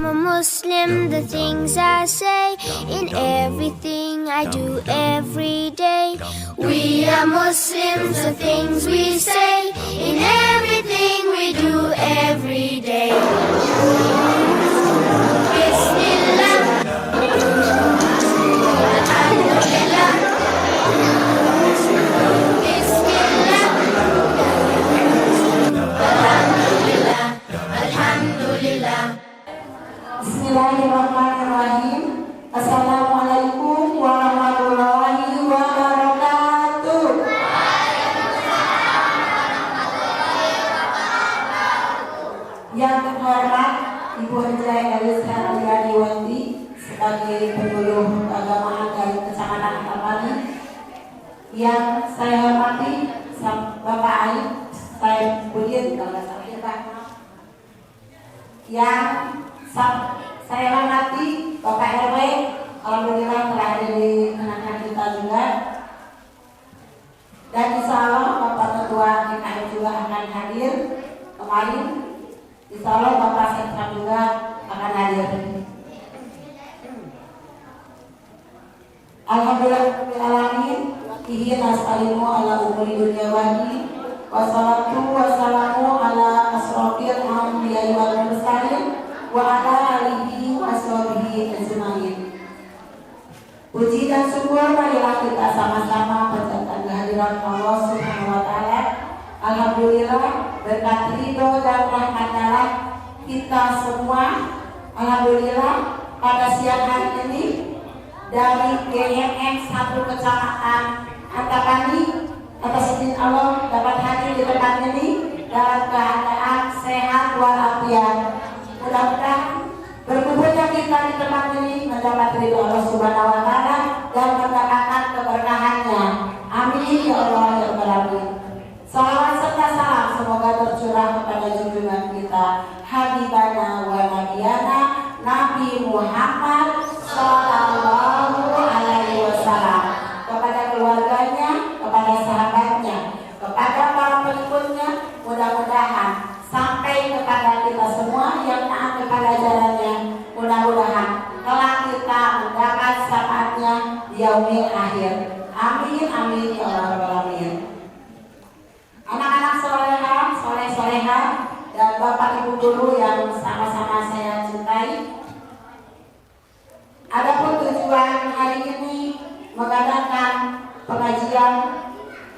am a Muslim, the things I say in everything I do every day. We are Muslims, the things we say in everything we do every day. Bismillah, Alhamdulillah, Bismillah, Alhamdulillah, Alhamdulillah. Bismillahirrahmanirrahim. Assalamualaikum warahmatullahi wabarakatuh. Yang terhormat Ibu Hajah Elisa Radiwati sebagai penyuluh keagamaan dari Kecamatan Antapani. Yang saya hormati Bapak Aib, saya Budin, kalau nggak salah ya Pak. Yang saya hormati Bapak RW, alhamdulillah telah ada di tengah kita juga. Dan insya Allah Bapak Ketua DKM juga akan hadir kemarin. Insya Allah Bapak Sentra juga akan hadir. Alhamdulillahirrahmanirrahim. Ihi nas'alimu ala umuri dunia wadi. Wassalatu wassalamu ala asrofil anbiya'i wal mursalin wa ala alihi wa sahbihi ajma'in. Puji dan syukur marilah kita sama-sama panjatkan kehadiran Allah Subhanahu wa taala. Alhamdulillah berkat ridho dan rahmat-Nya kita semua, alhamdulillah pada siang hari ini dari GMM 1 Kecamatan Antapani atas izin Allah dapat hadir di tempat ini dalam keadaan sehat walafiat. Mudah-mudahan berkumpulnya kita di tempat ini mendapat ridho Allah Subhanahu wa taala dan mendapatkan keberkahannya. Amin ya Allah ya Rabbal alamin. Salawat serta salam semoga tercurah kepada junjungan kita Habibana wa Nabiyana Nabi Muhammad sallallahu alaihi wasallam, kepada keluarganya, kepada sahabatnya, kepada para pengikutnya. Mudah-mudahan sampai kepada kita semua yang taat kepada jalannya. Mudah-mudahan kelak kita mendapat syafaatnya di yaumil akhir. Amin amin ya rabbal alamin. Anak-anak soleha, soleh-soleha, dan bapak ibu guru yang sama-sama saya cintai. Adapun tujuan hari ini mengadakan pengajian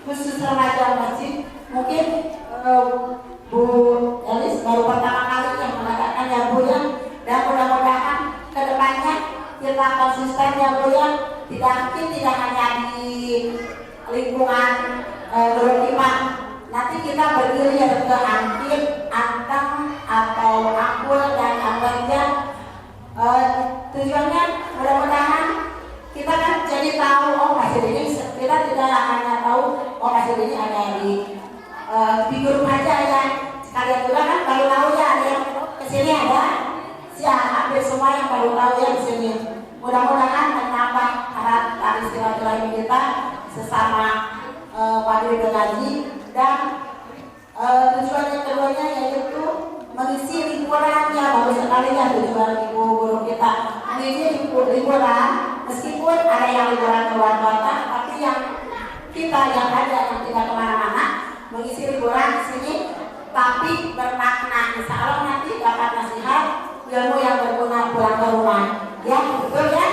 khusus remaja masjid. Mungkin Bu Elis baru pertama kali yang mengadakan ya Bu ya. Dan mudah-mudahan kedepannya kita konsisten ya Bu ya. Tidak hanya di lingkungan Nurul. Nanti kita berdiri ya ke Antip, Anteng, atau Ampul dan Ambanja. Tujuannya mudah-mudahan kita kan jadi tahu masjid ini, kita tidak hanya tahu masjid ini ada di grup aja ya. Kalian juga kan baru tahu ya ada yang kesini ada. Hampir semua yang baru tahu ya di sini. Mudah-mudahan menambah harap tali silaturahmi kita sesama pada ngaji. Dan tujuan yang keduanya yaitu mengisi liburan. Ya bagus sekali ya tujuan ibu guru kita mengisi liburan. Meskipun ada yang liburan keluar kota, tapi yang kita yang ada yang tidak kemana-mana mengisi liburan di sini, tapi bermakna. Insya Allah nanti dapat nasihat ilmu yang berguna pulang ke rumah. Ya betul ya.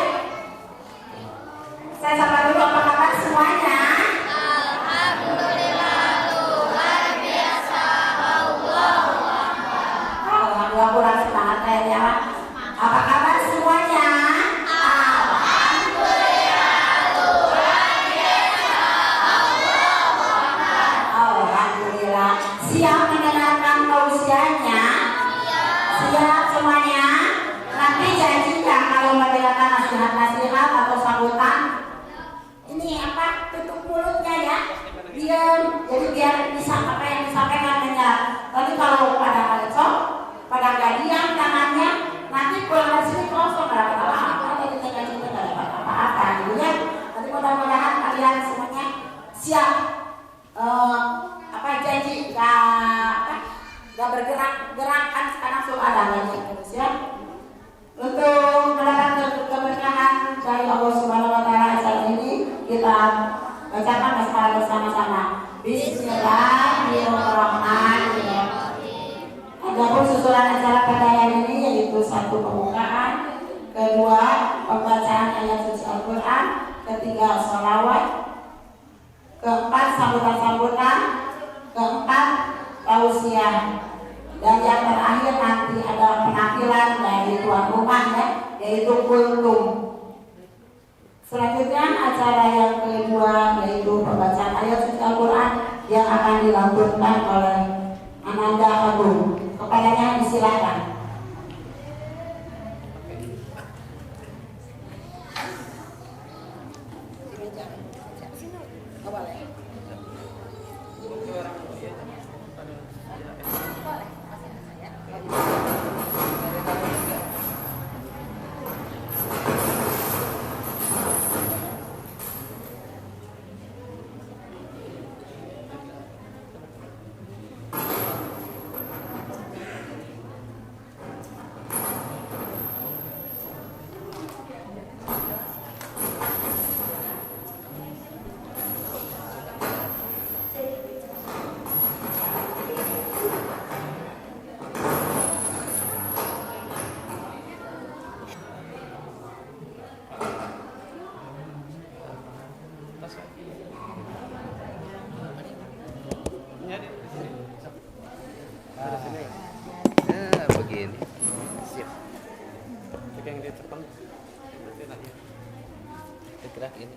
Saya sapa dulu, apa kabar semuanya? Kurang semangat ya. Apa kabar semuanya? Alhamdulillah luar biasa. Alhamdulillah. Siap mendengarkan tausiahnya? Siap semuanya? Nanti janji ya kalau mendengarkan nasihat-nasihat atau sambutan ini apa, tutup mulutnya ya, diam. Jadi biar bisa apa yang disampaikan menyerap. Tapi kalau pada ngelecok, pada nggak diam tangannya, nanti pulang dari sini kosong, nggak dapat apa-apa, atau di tengah situ nggak dapat apa-apa gitu ya. Nanti mudah-mudahan kalian semuanya siap janji nggak bergerak kan sekarang suka ada lagi terus ya. Bismillahirrahmanirrahim. Adapun susunan acara pada hari ini yaitu 1. Pembukaan, 2. Pembacaan ayat suci Al-Quran, 3. sholawat, 4. sambutan-sambutan, 4. tausiah, dan yang terakhir nanti ada penampilan dari tuan rumah yaitu kultum. Selanjutnya acara yang kedua yaitu pembacaan ayat suci Al-Quran yang akan dilanjutkan oleh Ananda Agung. Kepadanya disilakan. Begini siap yang di depan gerak ini.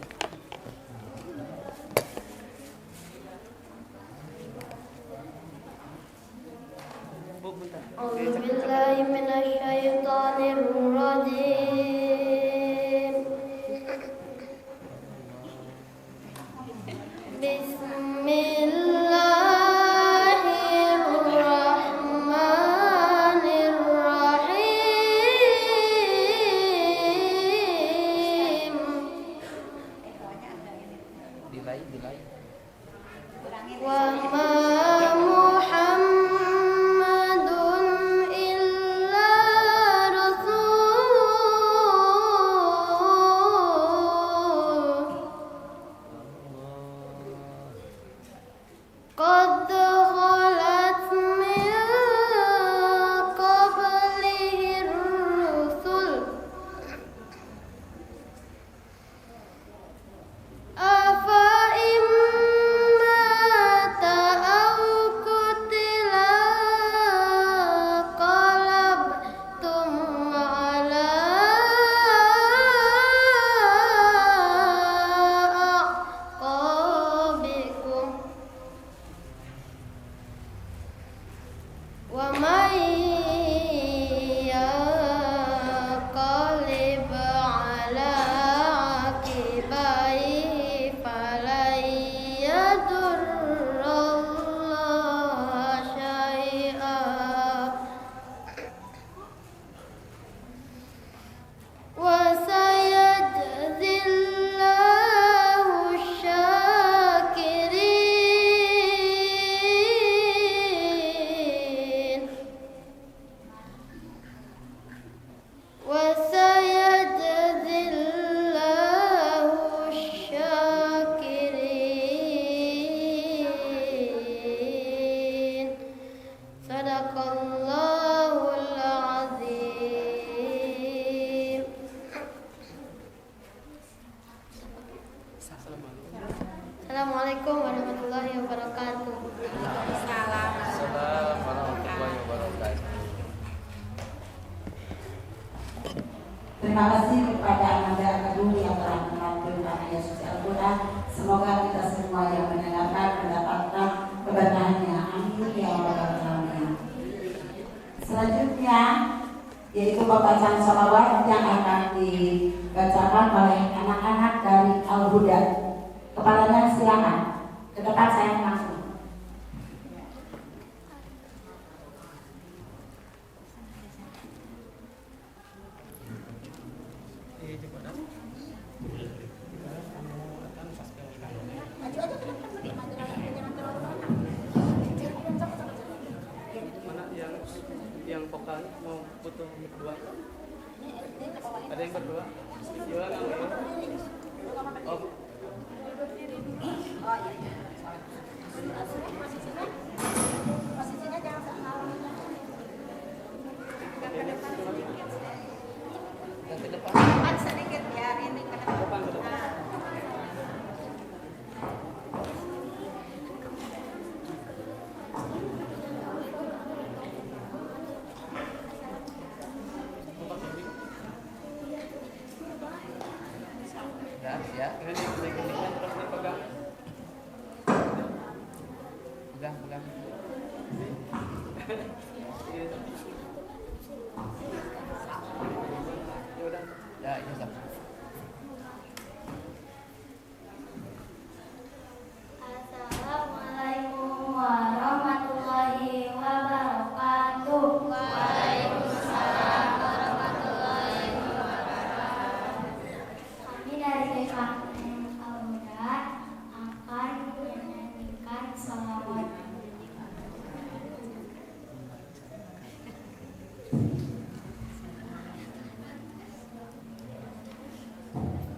A'udzubillahi minasyaitonir rajim. Bismillahirrahmanirrahim. Dilai. Wa ma Muhammadun illa rasul qad khalat min qablihi rusul afa imma ta'aw qutila qalabtum ala aqabikum wa may yanqalib ala aqibaihi falan yadurrallaha syai'an wa sayajzillahu syakirin wa sayajzillahu syakirin. Sadaqallahul azim. Assalamualaikum warahmatullahi wabarakatuh. Assalamualaikum warahmatullahi wabarakatuh. Terima kasih kepada Ananda Agung yang telah menampilkan ayat suci Al-Quran. Semoga kita semua yang mendengarkan mendapatkan keberkahannya. Amin ya rabbal alamin. Selanjutnya yaitu pembacaan sholawat yang akan dibacakan oleh anak-anak dari Al-Huda. Kepadanya silakan. Ke depan saya langsung. Mana yang vokal mau butuh berdua? Ada yang berdua? Gimana kalau ya? Oh. Yang ke depan. Depan sedikit ya, ini ke depan. Depan ke depan. Tempat ini. Ya. Ini diginikan terus dipegang. Pegang. Iya. Ya udah. Ya, iya, Sob. Assalamualaikum warahmatullahi wabarakatuh. Waalaikumsalam warahmatullahi wabarakatuh. Kami dari Kabupaten Aura akan menyanyikan sholawat.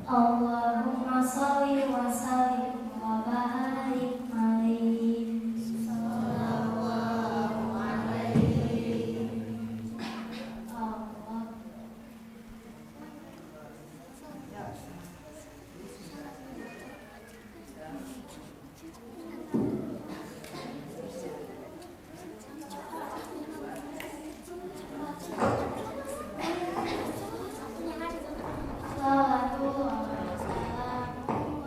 Allahumma sholli wa sallim wa barik alaihi. Sallallahu alaihi. Allah. Salatu wa salamu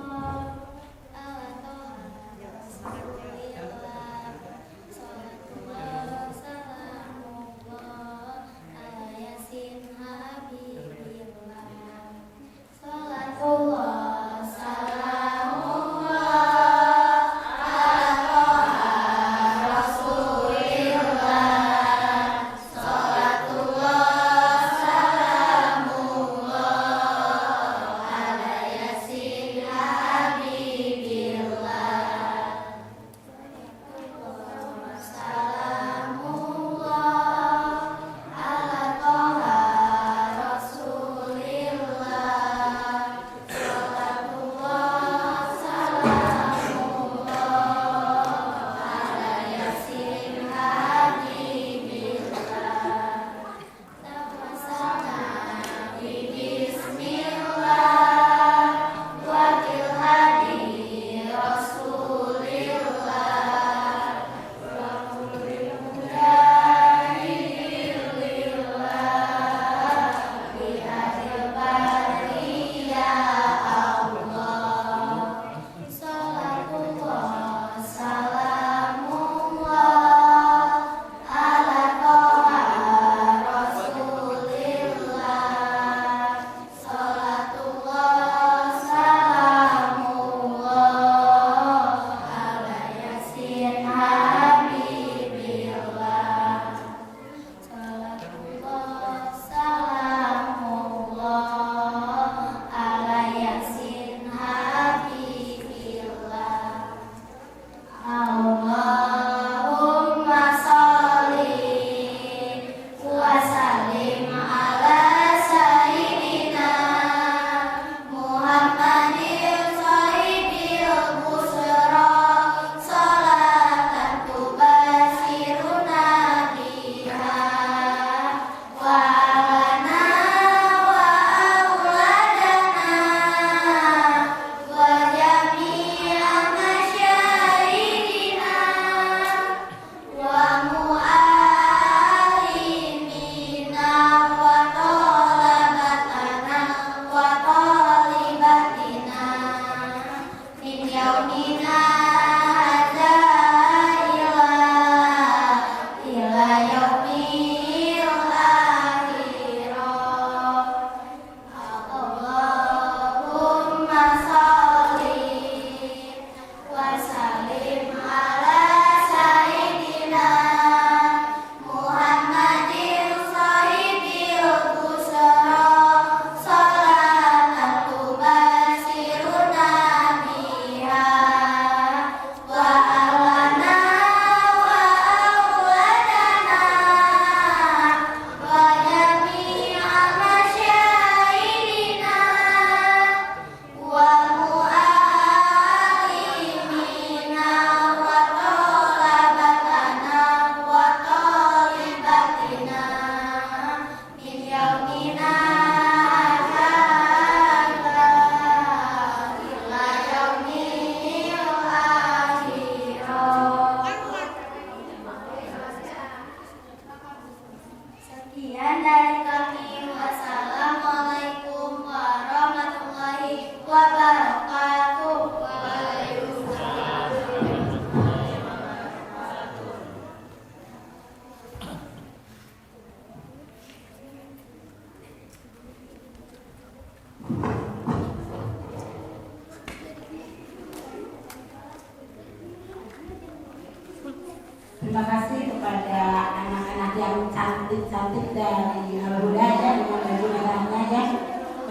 Terima kasih kepada anak-anak yang cantik-cantik dari Al-Huda ya, dengan baju merahnya ya.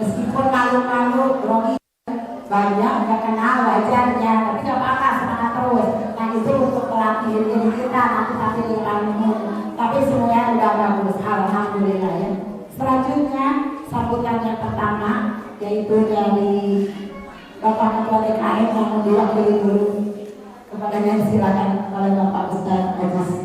Meskipun malu-malu, grogi banyak nggak kenal wajahnya, tapi nggak apa-apa, semangat terus. Nah itu untuk melatih diri kita nanti sampai di kampung. Tapi semuanya udah bagus, alhamdulillah ya. Selanjutnya sambutan yang pertama yaitu dari Bapak Ketua TKM yang diwakili dulu. Kepadanya silakan oleh Bapak Ustaz Aziz.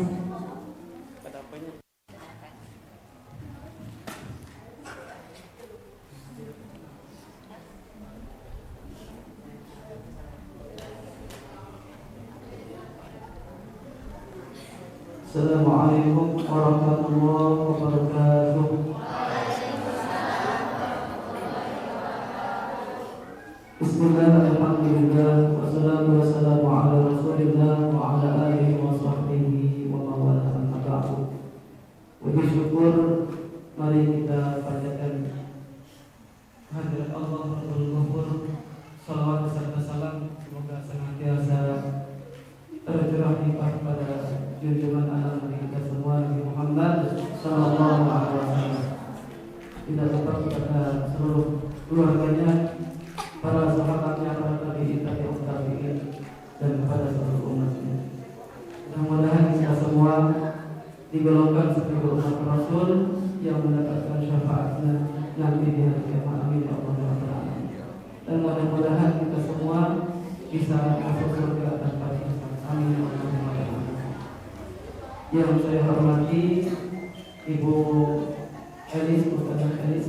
Assalamualaikum warahmatullahi wabarakatuh. Bismillah, alhamdulillah, wassalatu wassalamu ala rasulillah wa ala alihi wa sahbihi wa mawala amma ba'du. Puji syukur mari kita panjatkan hadirat Allah Rabbul Ghafur. Salawat beserta salam semoga senantiasa tercurah limpah pada junjungan anak Nabi kita semua, Nabi Muhammad sallallahu alaihi wasallam. Kita tetap kepada seluruh keluarganya, para sahabatnya, para tabi'in, tabi'in, dan kepada seluruh umatnya. Mudah-mudahan kita semua digolongkan sebagai umat Rasul yang mendapatkan syafaatnya nanti di hari kiamat. Amin ya Allah. Dan mudah-mudahan kita semua bisa masuk surga tanpa hisab. Amin ya Allah. Yang saya hormati Ibu Elis, Ustazah Elis,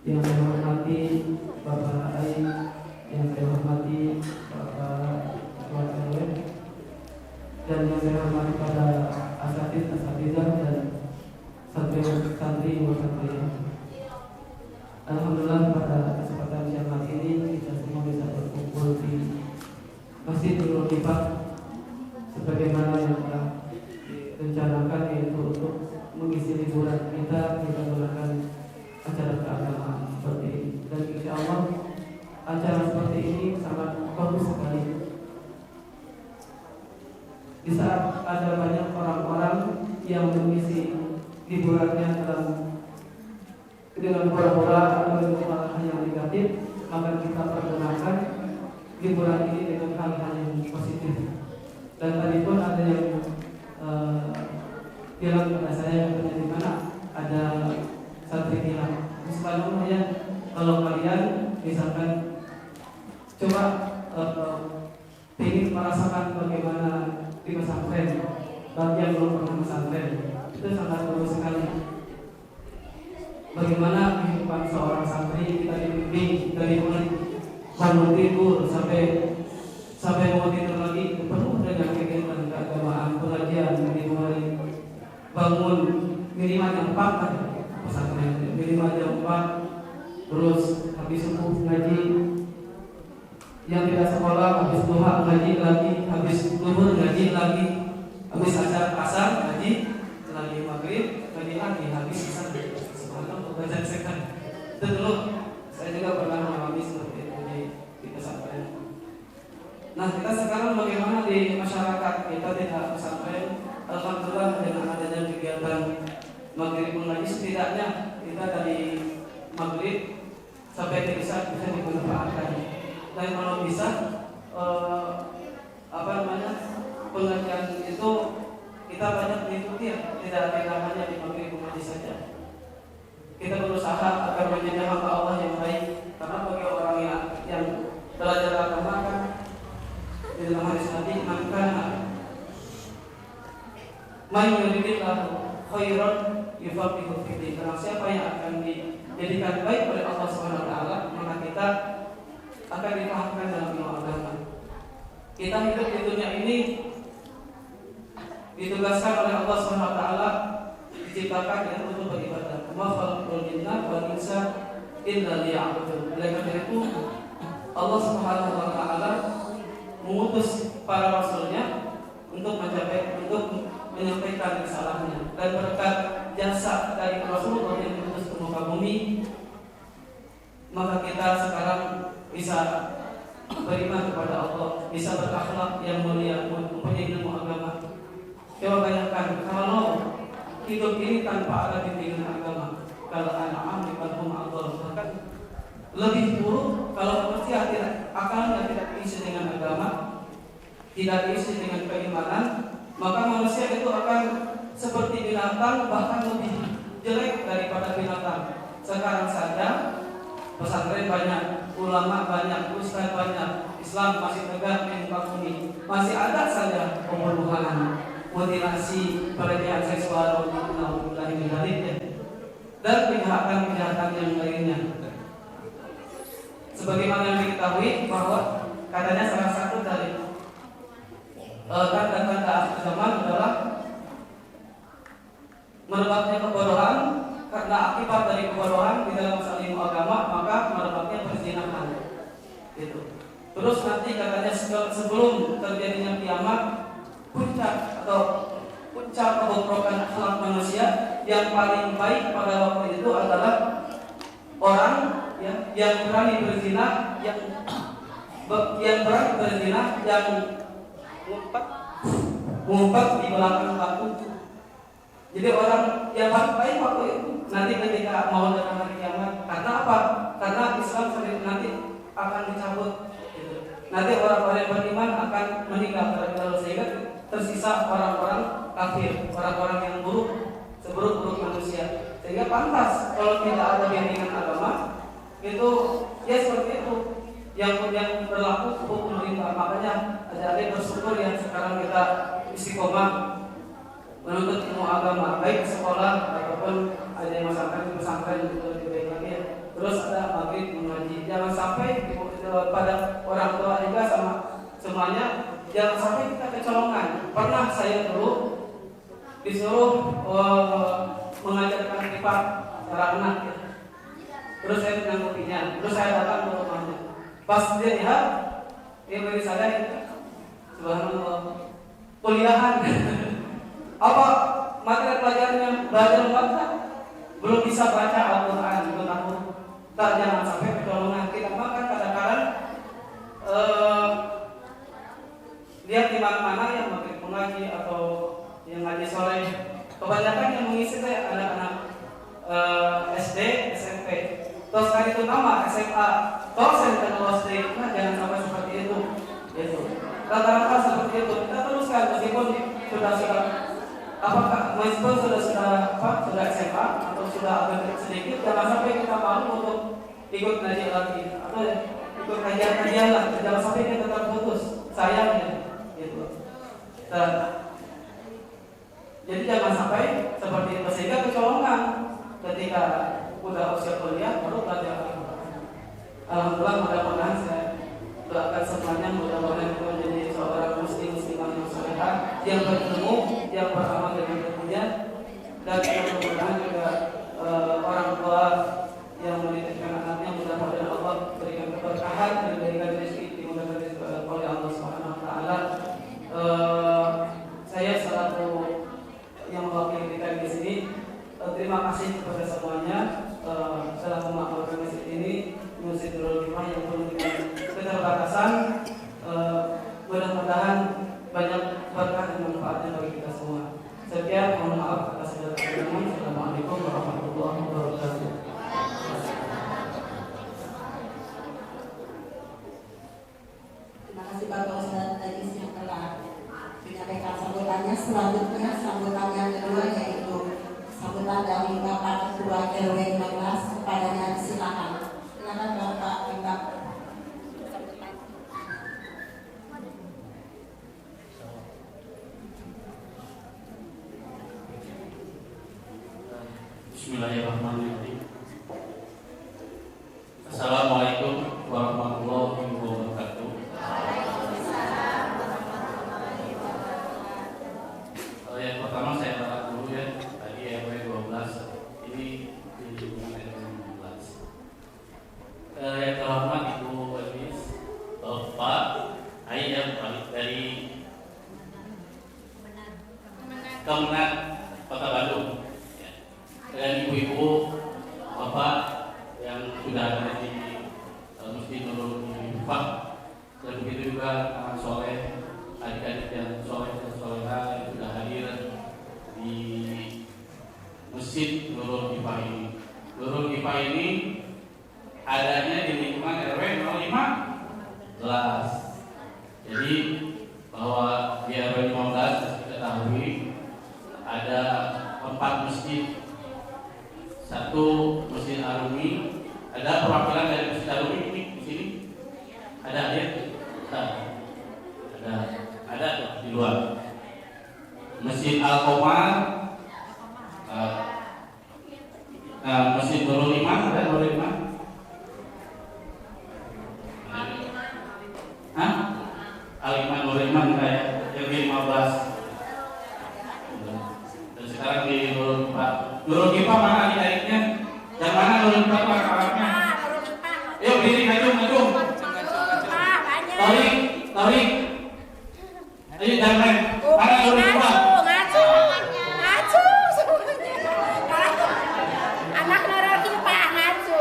yang saya hormati Bapak Ain, yang saya hormati Bapak Ketua RW, dan yang saya hormati pada asatidzah dan santri santriwati. Alhamdulillah pada kesempatan siang hari ini kita semua bisa berkumpul di Masjid Nurul Hibah sebagaimana yang telah direncanakan, yaitu untuk mengisi liburan kita menggunakan acara keagamaan seperti ini. Dan insya Allah acara seperti ini sangat bagus sekali. Di saat ada banyak orang-orang yang mengisi liburannya dengan bola-bola atau dengan hal-hal yang negatif, maka kita pergunakan liburan ini dengan hal-hal yang positif. Dan tadi pun ada yang bilang kepada saya, katanya di mana ada santri bilang, Bismillahirrahmanirrahim, kalau kalian misalkan coba ingin merasakan bagaimana di pesantren, bagi yang belum pernah pesantren, itu sangat bagus sekali. Bagaimana kehidupan seorang santri, kita dibimbing dari mulai bangun tidur sampai mau tidur lagi, penuh dengan kegiatan keagamaan, pengajian, dimulai bangun minimal jam 4 pesantren, minimal jam 4, terus habis subuh ngaji, yang tidak sekolah habis duha ngaji lagi, habis zuhur ngaji lagi, habis asar ngaji lagi, maghrib ngaji lagi, habis isya untuk belajar sekali. Itu dulu saya juga pernah mengalami seperti itu di pesantren. Nah, kita sekarang bagaimana di masyarakat kita tidak pesantren? Alhamdulillah dengan adanya kegiatan maghrib mengaji, setidaknya kita dari maghrib sampai ke isya bisa dimanfaatkan. Dan kalau bisa pengajian itu kita banyak mengikuti ya, tidak hanya di maghrib mengaji saja. Kita berusaha agar menjadi hamba Allah yang baik, karena bagi orang yang belajar agama kan di dalam hadis Nabi, maka man yuridillahu khairan yufaqihu fiddin. Karena siapa yang akan dijadikan baik oleh Allah Subhanahu wa taala, maka kita akan dipahamkan dalam ilmu agama. Kita hidup di dunia ini ditugaskan oleh Allah Subhanahu wa taala, diciptakan yaitu untuk beribadah. Wa khalaqul jinna wal insa illa liya'budun. Oleh karena itu Allah Subhanahu wa taala mengutus para rasulnya untuk menyampaikan kesalahannya, dan berkat jasa dari Rasulullah yang diutus ke muka bumi, maka kita sekarang bisa beriman kepada Allah, bisa berakhlak yang mulia, mempunyai ilmu agama. mengatakan kalau hidup ini tanpa ada bimbingan agama, kalau anak-anak dikandung Allah, bahkan lebih buruk kalau manusia akalnya tidak diisi dengan agama, tidak diisi dengan keimanan, maka manusia itu akan seperti binatang, bahkan lebih jelek daripada binatang. Sekarang saja pesantren banyak, ulama banyak, ustaz banyak, Islam masih tegak di muka bumi, masih ada saja pembunuhan, mutilasi, pelecehan seksual, dan kejahatan-kejahatan yang lainnya. Sebagaimana yang diketahui bahwa katanya salah satu dari tanda-tanda akhir zaman adalah merebaknya kebodohan. Karena akibat dari kebodohan di dalam masalah ilmu agama, maka merebaknya perzinahan. Gitu. Terus nanti katanya sebelum terjadinya kiamat, puncak kebobrokan akhlak manusia yang paling baik pada waktu itu adalah orang yang berani berzina, yang ngumpet di belakang batu. Jadi orang yang paling baik waktu itu nanti ketika mau datang hari kiamat. Karena apa? Karena Islam sendiri nanti akan dicabut. Gitu. Nanti orang-orang yang beriman akan meninggal sehingga tersisa orang-orang kafir, orang-orang yang buruk, seburuk-buruk manusia. Sehingga pantas kalau tidak ada bimbingan agama, itu ya seperti itu yang berlaku hukum pemerintah. Makanya adik-adik bersyukur yang sekarang kita istiqomah menuntut ilmu agama, baik di sekolah ataupun ada yang masyarakat di pesantren itu lebih baik lagi ya. Terus ada maghrib mengaji. Jangan sampai pada orang tua juga sama semuanya, jangan sampai kita kecolongan. Pernah saya dulu disuruh mengajarkan privat para anak ya. Terus saya menanggupinya, terus saya datang ke rumahnya. Pas dia lihat, dia beri saya subhanallah, kuliahan. Apa materi pelajarannya belajar membaca, belum bisa baca Al-Quran, belum tahu. Jangan sampai kecolongan. Kita makan kadang-kadang lihat di mana-mana yang mengaji atau yang ngaji sore. Kebanyakan yang mengisi saya anak-anak SD, SMP. Terus kali itu nama SMA, dosen dan SD. Nah, jangan sampai seperti itu. Gitu. Rata-rata seperti itu. Kita teruskan meskipun sudah apakah meskipun sudah SMA atau sudah agak sedikit, jangan sampai kita malu untuk ikut ngaji lagi atau ikut kajian-kajian lah. Jangan sampai kita terputus. Sayangnya, gitu. Jadi jangan sampai seperti itu sehingga kecolongan ketika udah usia kuliah baru belajar. Alhamdulillah, mudah-mudahan saya doakan semuanya, mudah-mudahan itu menjadi seorang muslimah yang salehah, yang berilmu, yang beramal dengan ilmunya, dan mudah-mudahan juga orang tua yang menitipkan anaknya, mudah-mudahan Allah berikan keberkahan dan berikan rezeki dimudahkan oleh Allah Subhanahu Wa Taala. Saya selaku yang mewakili kita di sini, terima kasih kepada semuanya telah memaklumkan masjid ini, Masjid Nurul Hikmah yang penuh dengan keterbatasan. Mudah-mudahan banyak berkah dan manfaatnya bagi kita semua. Sekian, mohon maaf atas segala kekurangan. Assalamualaikum warahmatullahi wabarakatuh. Terima kasih Bapak Ustaz Adis yang telah menyampaikan sambutannya. Selanjutnya sambutan yang kedua yaitu sambutan dari Bapak Ketua RW 15. Kepadanya silakan. Silakan Bapak Imbak. Bismillahirrahmanirrahim. Assalamualaikum warahmatullahi wabarakatuh. Yang pertama saya tanya dulu ya, tadi RW 12 ini di lingkungan RW 12. Yang terhormat Ibu Wadis, Bapak Ayam dari Kemenag Kota Bandung, dan ibu-ibu, bapak yang sudah ada di Masjid Nurul Hikmah, dan begitu juga anak soleh, adik-adik yang soleh dan soleha yang sudah hadir Masjid Nurul Kifah ini. Nurul Kifah ini adanya di lingkungan RW 015. Jadi bahwa di RW 15 kita ketahui ada 4 masjid. Satu Masjid Arumi, ada perwakilan dari Masjid Arumi ini di sini? Ada ya? Ada tuh di luar. Masjid Al-Qomar, Masjid Nurul Iman, ada Nurul Iman? Hah? Al-Iman Nurul Iman kayak yang di 15. Dan sekarang di Nurul Kifah. Nurul Kifah mana ditaiknya? Yang mana Nurul Kifah itu anak-anaknya? Yuk berdiri, ngacung. Tarik. Ayo jangan main. Mana Nurul Kifah? Ngacu semuanya. Anak Nurul Kifah ngacu.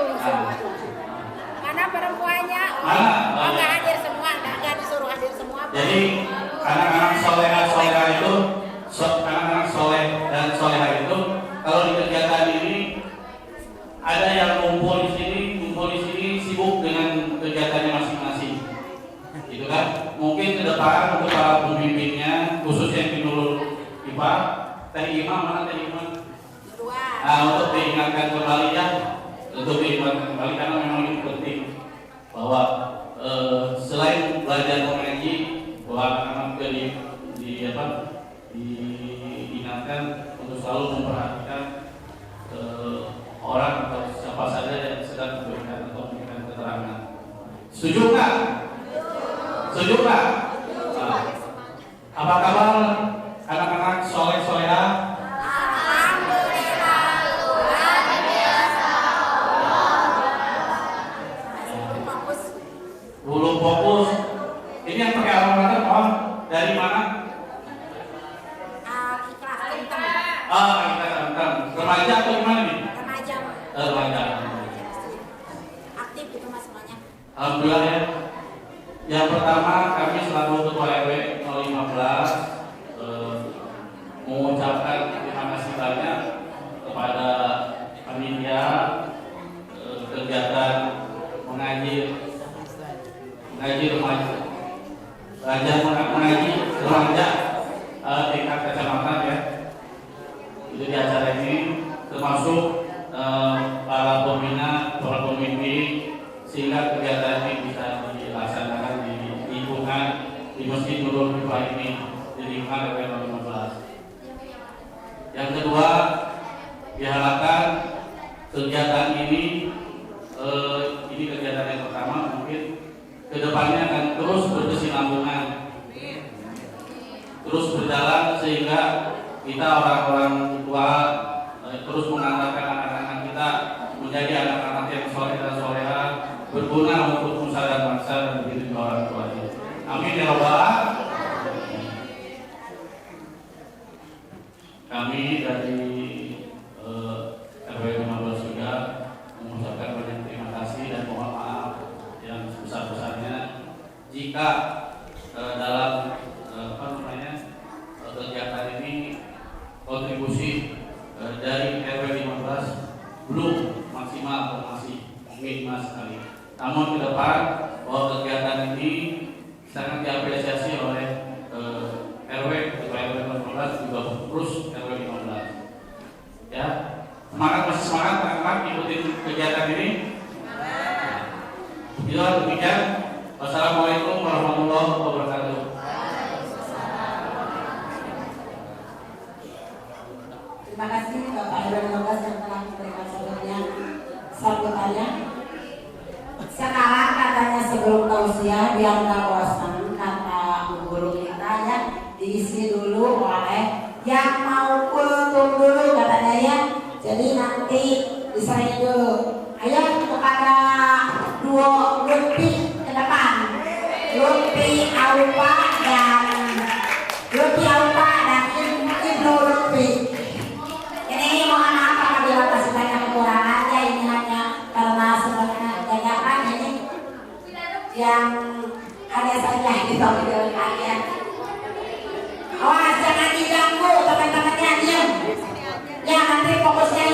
Mana perempuannya? Oh, nggak hadir semua, nggak disuruh hadir semua. Jadi anak-anak soleha itu, anak-anak soleh dan soleha itu, kalau di kegiatan ini ada yang ngumpul di sini sibuk dengan kegiatannya masing-masing, gitu kan? Mungkin ke depan untuk para pemimpinnya, khususnya yang Nurul Kifah, Teh Imam mana Teh Imam? Nah, untuk diingatkan kembali ya, karena memang ini penting bahwa selain belajar mengaji, bahwa anak-anak juga diingatkan untuk selalu memperhatikan orang atau siapa saja yang sedang memberikan keterangan. Setuju nggak? Apa kabar anak-anak soleh-soleha? Belum fokus. Ini yang pakai alma-mater mohon dari mana? Kita remaja atau gimana nih? Remaja. Aktif itu mas semuanya. Alhamdulillah ya. Yang pertama kami selaku Ketua RW 015 mengucapkan terima kasih banyak kepada panitia kegiatan mengaji remaja, mengaji remaja tingkat kecamatan ya. Itu di acara ini termasuk para pembina, para pemimpin, sehingga kegiatan ini bisa dilaksanakan di lingkungan di Masjid Nurul Kifah ini di lingkungan RW 015. Yang kedua, diharapkan kegiatan ini kegiatan yang pertama, mungkin kedepannya akan terus berkesinambungan, terus berjalan sehingga kita orang-orang tua terus mengantarkan anak-anak kita menjadi anak-anak yang soleh dan soleha, berguna untuk nusa dan bangsa dan begitu juga orang tuanya. Amin ya rabbal alamin. Kami dari RW 15 juga mengucapkan banyak terima kasih dan mohon maaf yang sebesar-besarnya jika dalam kegiatan ini kontribusi dari RW 15 belum maksimal atau masih minimal sekali. Namun ke depan bahwa kegiatan ini sangat diapresiasi oleh RW 15 juga terus RW 15. Ya, masih semangat anak-anak ikutin kegiatan ini. Demikian. Wassalamualaikum warahmatullahi wabarakatuh. Terima kasih Bapak RW 15 yang telah memberikan sambutannya. Sekarang katanya sebelum tausiah biar nggak bosan, kata guru kita ya, diisi dulu oleh yang mau kultum dulu katanya ya. Jadi nanti diserahin dulu. Ayo kepada dua Lutfi ke depan, Lutfi Aupa dan Ibnu Lutfi. Ini mohon maaf apabila masih banyak kekurangannya, ini hanya karena sebenarnya kebanyakan ini yang ada saja di video kalian. Awas jangan diganggu teman-temannya, diam. Ya nanti fokusnya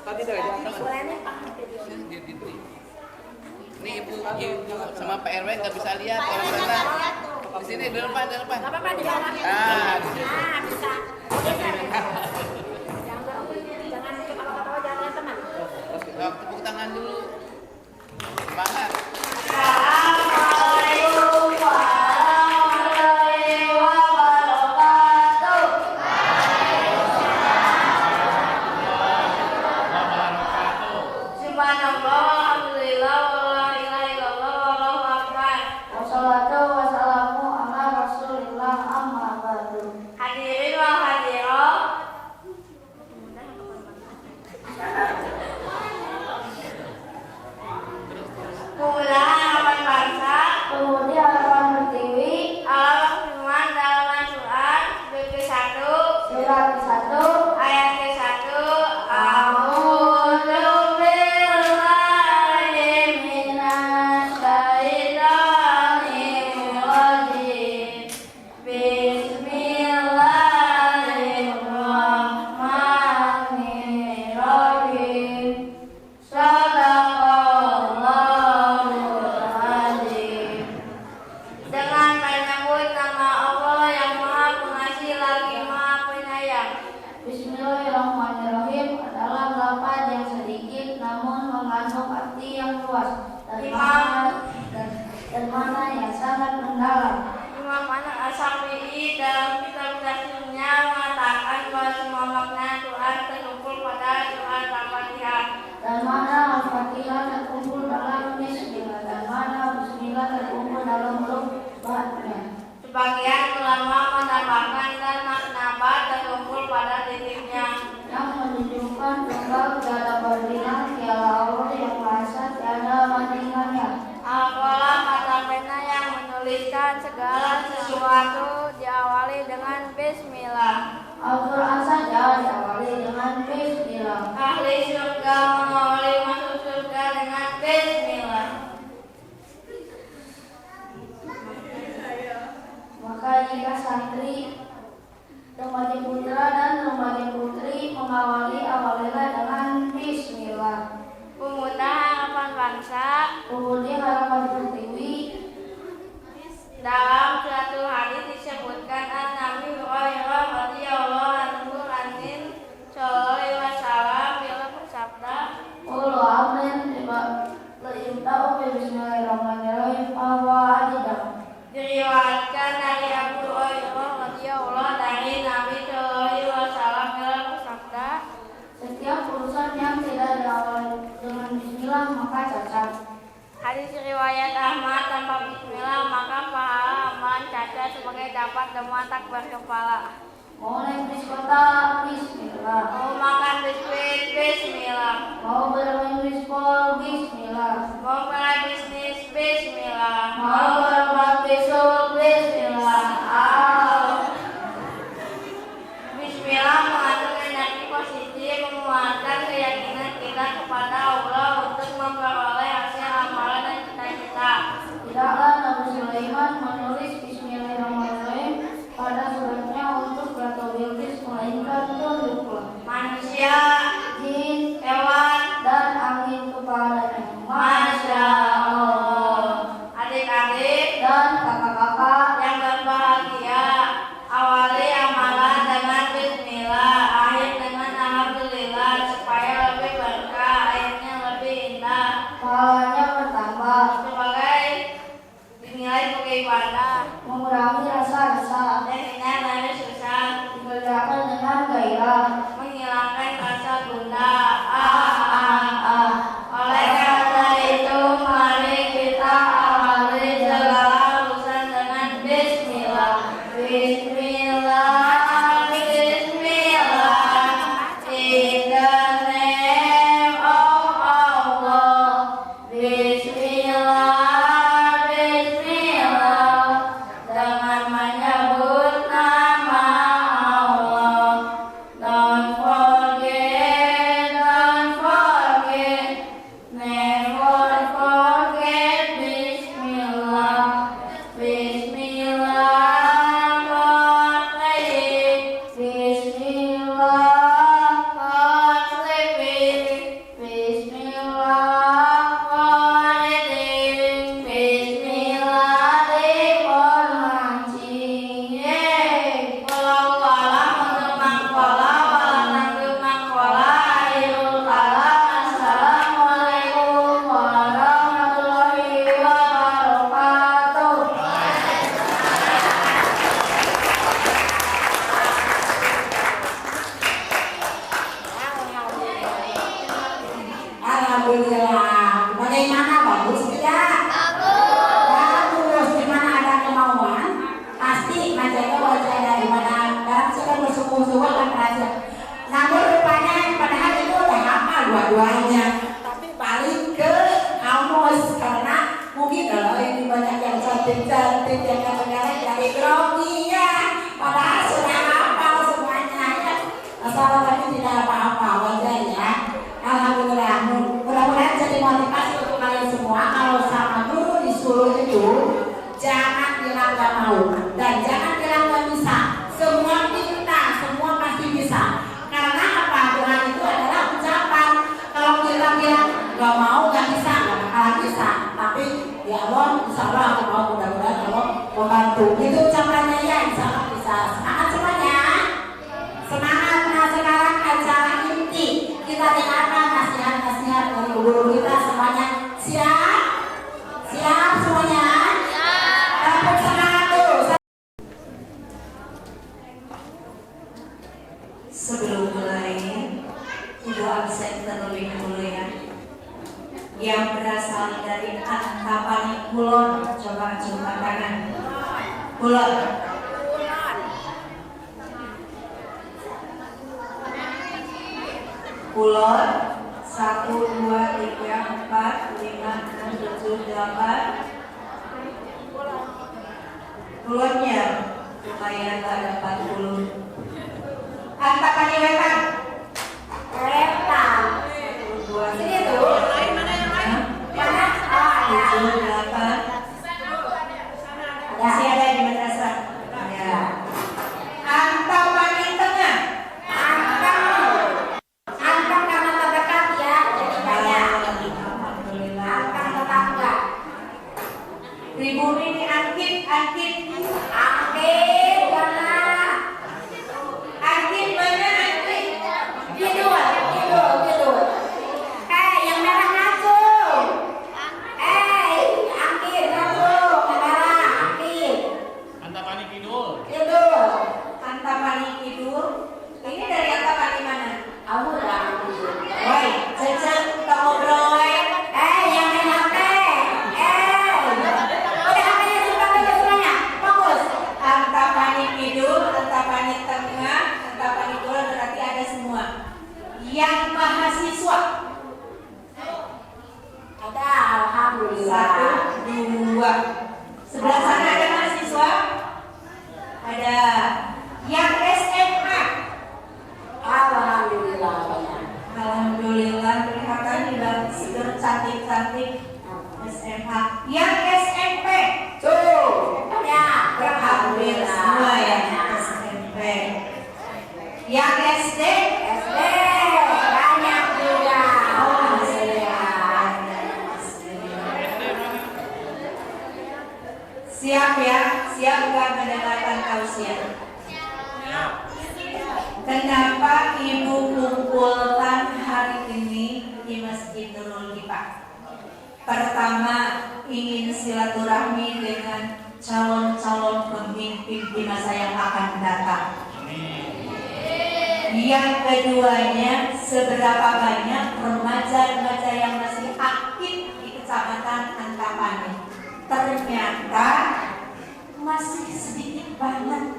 Tadi dah itu. Ini ibu sama Pak RW nggak bisa lihat kalau sana. Di sini di depan. Nggak apa-apa di dalam. Bisa. Jangan ketawa-ketawa, jangan lihat teman. Tepuk tangan dulu. Semangat. Assalamualaikum warahmatullahi wabarakatuh. Subhanallah, alhamdulillah, wala ilaha illallah, wallahu akbar. Wassalatu wassalamu ala rasulillah, amma ba'du. Hadirin wal hadirat. Pemuda harapan bangsa, pemudi harapan pertiwi, Allah firman dalam surat ke-1, surat ke-1, ayat ke-1, A'udzu billahi minasy syaithanir rajim. Bismillahirrahmanirrahim. Shadaqallahul azim. Dengan menyebut nama Allah yang Maha Pengasih lagi Maha Penyayang. Bismillahirrahmanirrahim adalah lafaz yang sedikit namun mengandung arti yang luas dan mana yang sangat mendalam. Imam An-Asyafi'i dalam kitab tafsirnya mengatakan bahwa semua makna Tuhan terkumpul pada Tuhan Al-Fatihah. Dan mana Al-Fatihah terkumpul dalam Bismillah dan mana Bismillah terkumpul dalam huruf ba-nya. Sebagian ulama menambahkan dan makna ba terkumpul pada titiknya yang menunjukkan tunggal tiada berdinang ialah Allah yang Maha Esa tiada bandingannya. Al-Qalam kata pena yang menuliskan segala sesuatu diawali dengan Bismillah. Al-Quran saja diawali dengan Bismillah. Ahli surga mengawali masuk surga dengan Bismillah. Maka jika santri, remaja putra dan remaja putri mengawali awalilah dengan Bismillah. Pemuda harapan bangsa, pemudi harapan pertiwi. Dalam suatu hadis disebutkan An-Nabi Hurairah radhiyallahu anhu sallallahu alaihi wasallam beliau bersabda, "Qul amin la bismillahirrahmanirrahim wa adidah." Diriwayatkan dari Abu Hurairah radhiyallahu dari Nabi sallallahu alaihi wasallam beliau bersabda, "Setiap urusan yang tidak diawali dengan bismillah maka cacat." Hadis riwayat Ahmad tanpa bismillah maka pahala amalan cacat sebagai dapat demam takbir kepala. Mau naik bis kota, bismillah. Mau makan biskuit, bismillah. Mau bermain bispol, bismillah. Mau mulai bisnis, bismillah. Mau berbuat besok, bismillah. Bismillah mengandung energi positif menguatkan keyakinan kita kepada Allah untuk memperoleh hasil amalan dan cita-cita. Tidaklah Nabi Sulaiman menulis Bismillahirrahmanirrahim pada suratnya untuk Ratu Bilqis melainkan tunduklah manusia, jin, hewan, dan angin kepadanya. Masya Allah. Adik-adik dan kakak-kakak yang berbahagia, awali amalan dengan Bismillah, akhir dengan Alhamdulillah supaya lebih berkah, akhirnya lebih indah, pahalanya bertambah sebagai dinilai sebagai ibadah, mengurangi rasa-rasa dan hindar dari susah, dikerjakan dengan gairah, menghilangkan rasa gundah. Oleh karena itu mari kita awali segala urusan dengan Bismillah. Bismillah, Bismillah, in the name of Allah. Bismillah, Bismillah, dengan menyebut nama Allah. Don't forget subuh-subuh kan rahasia. Namun rupanya padahal itu udah hafal dua-duanya, tapi paling ke kamus karena mungkin kalau ini banyak yang cantik-cantik yang kadang-kadang jadi grogi ya, padahal sudah hafal semuanya ya. Asal tapi tidak apa-apa wajar ya. Alhamdulillah, mudah-mudahan jadi motivasi untuk kalian semua. Kalau sama guru disuruh itu jangan bilang gak mau dan jangan bilang gak bisa. Semua kita, semua pasti bisa. Karena apa? Tuhan itu adalah ucapan. Kalau kita bilang gak mau, gak bisa, gak bakalan bisa. Tapi ya Allah, insya Allah aku mau, mudah-mudahan Allah membantu. Itu ucapannya ya, insya Allah bisa. Semangat semuanya. Semangat. Nah sekarang acara inti kita dengarkan nasihat-nasihat dari guru kita semuanya. Siap? Siap semuanya? Tepuk semangat tuh. Sebelum mulai, Ibu absen terlebih dahulu ya. Yang berasal dari Antapani Kulon, coba angkat tangan. Kulon. Kulon 1, 2, 3, 4, 5, 6, 7, 8. Kulonnya lumayan ada 40. Antapani Wetan. Wetan. 2, Sini tuh. Mana? Oh, ya. 7, 8. Masih ada di madrasah. Ya. Antapani Tengah. Angkat karena terdekat ya, jadi banyak. Alhamdulillah. Angkat tetangga. Ibu ini Angkit. Angkit mana? Angkit mana Angkit? Tidur. Yang merah ngacung. Angkit ngacung, yang merah Angkit. Antapani Kidul. Tidur. Antapani Kidul. Ini dari Antapani mana? Aku udah. Woi, Cece, kita ngobrol. Yang main HP. Udah HP-nya simpan semuanya. Fokus. Antapani Kidul, Antapani Tengah, Antapani Kulon berarti ada semua. Yang mahasiswa. Ada, alhamdulillah. 1, 2. Sebelah sana ada mahasiswa? Ada. Yang SMA? Alhamdulillah banyak. Alhamdulillah kelihatan juga seger cantik-cantik. SMA. Yang SMP? Tuh. Ya, Hampir semua ya SMP. Yang SD? SD banyak juga. Siap ya, siap nggak mendengarkan tausiah? Kenapa Ibu kumpulkan hari ini di Masjid Nurul Hifah? Pertama, ingin silaturahmi dengan calon-calon pemimpin di masa yang akan datang. Yang keduanya, seberapa banyak remaja-remaja yang masih aktif di Kecamatan Antapani? Ternyata masih sedikit banget.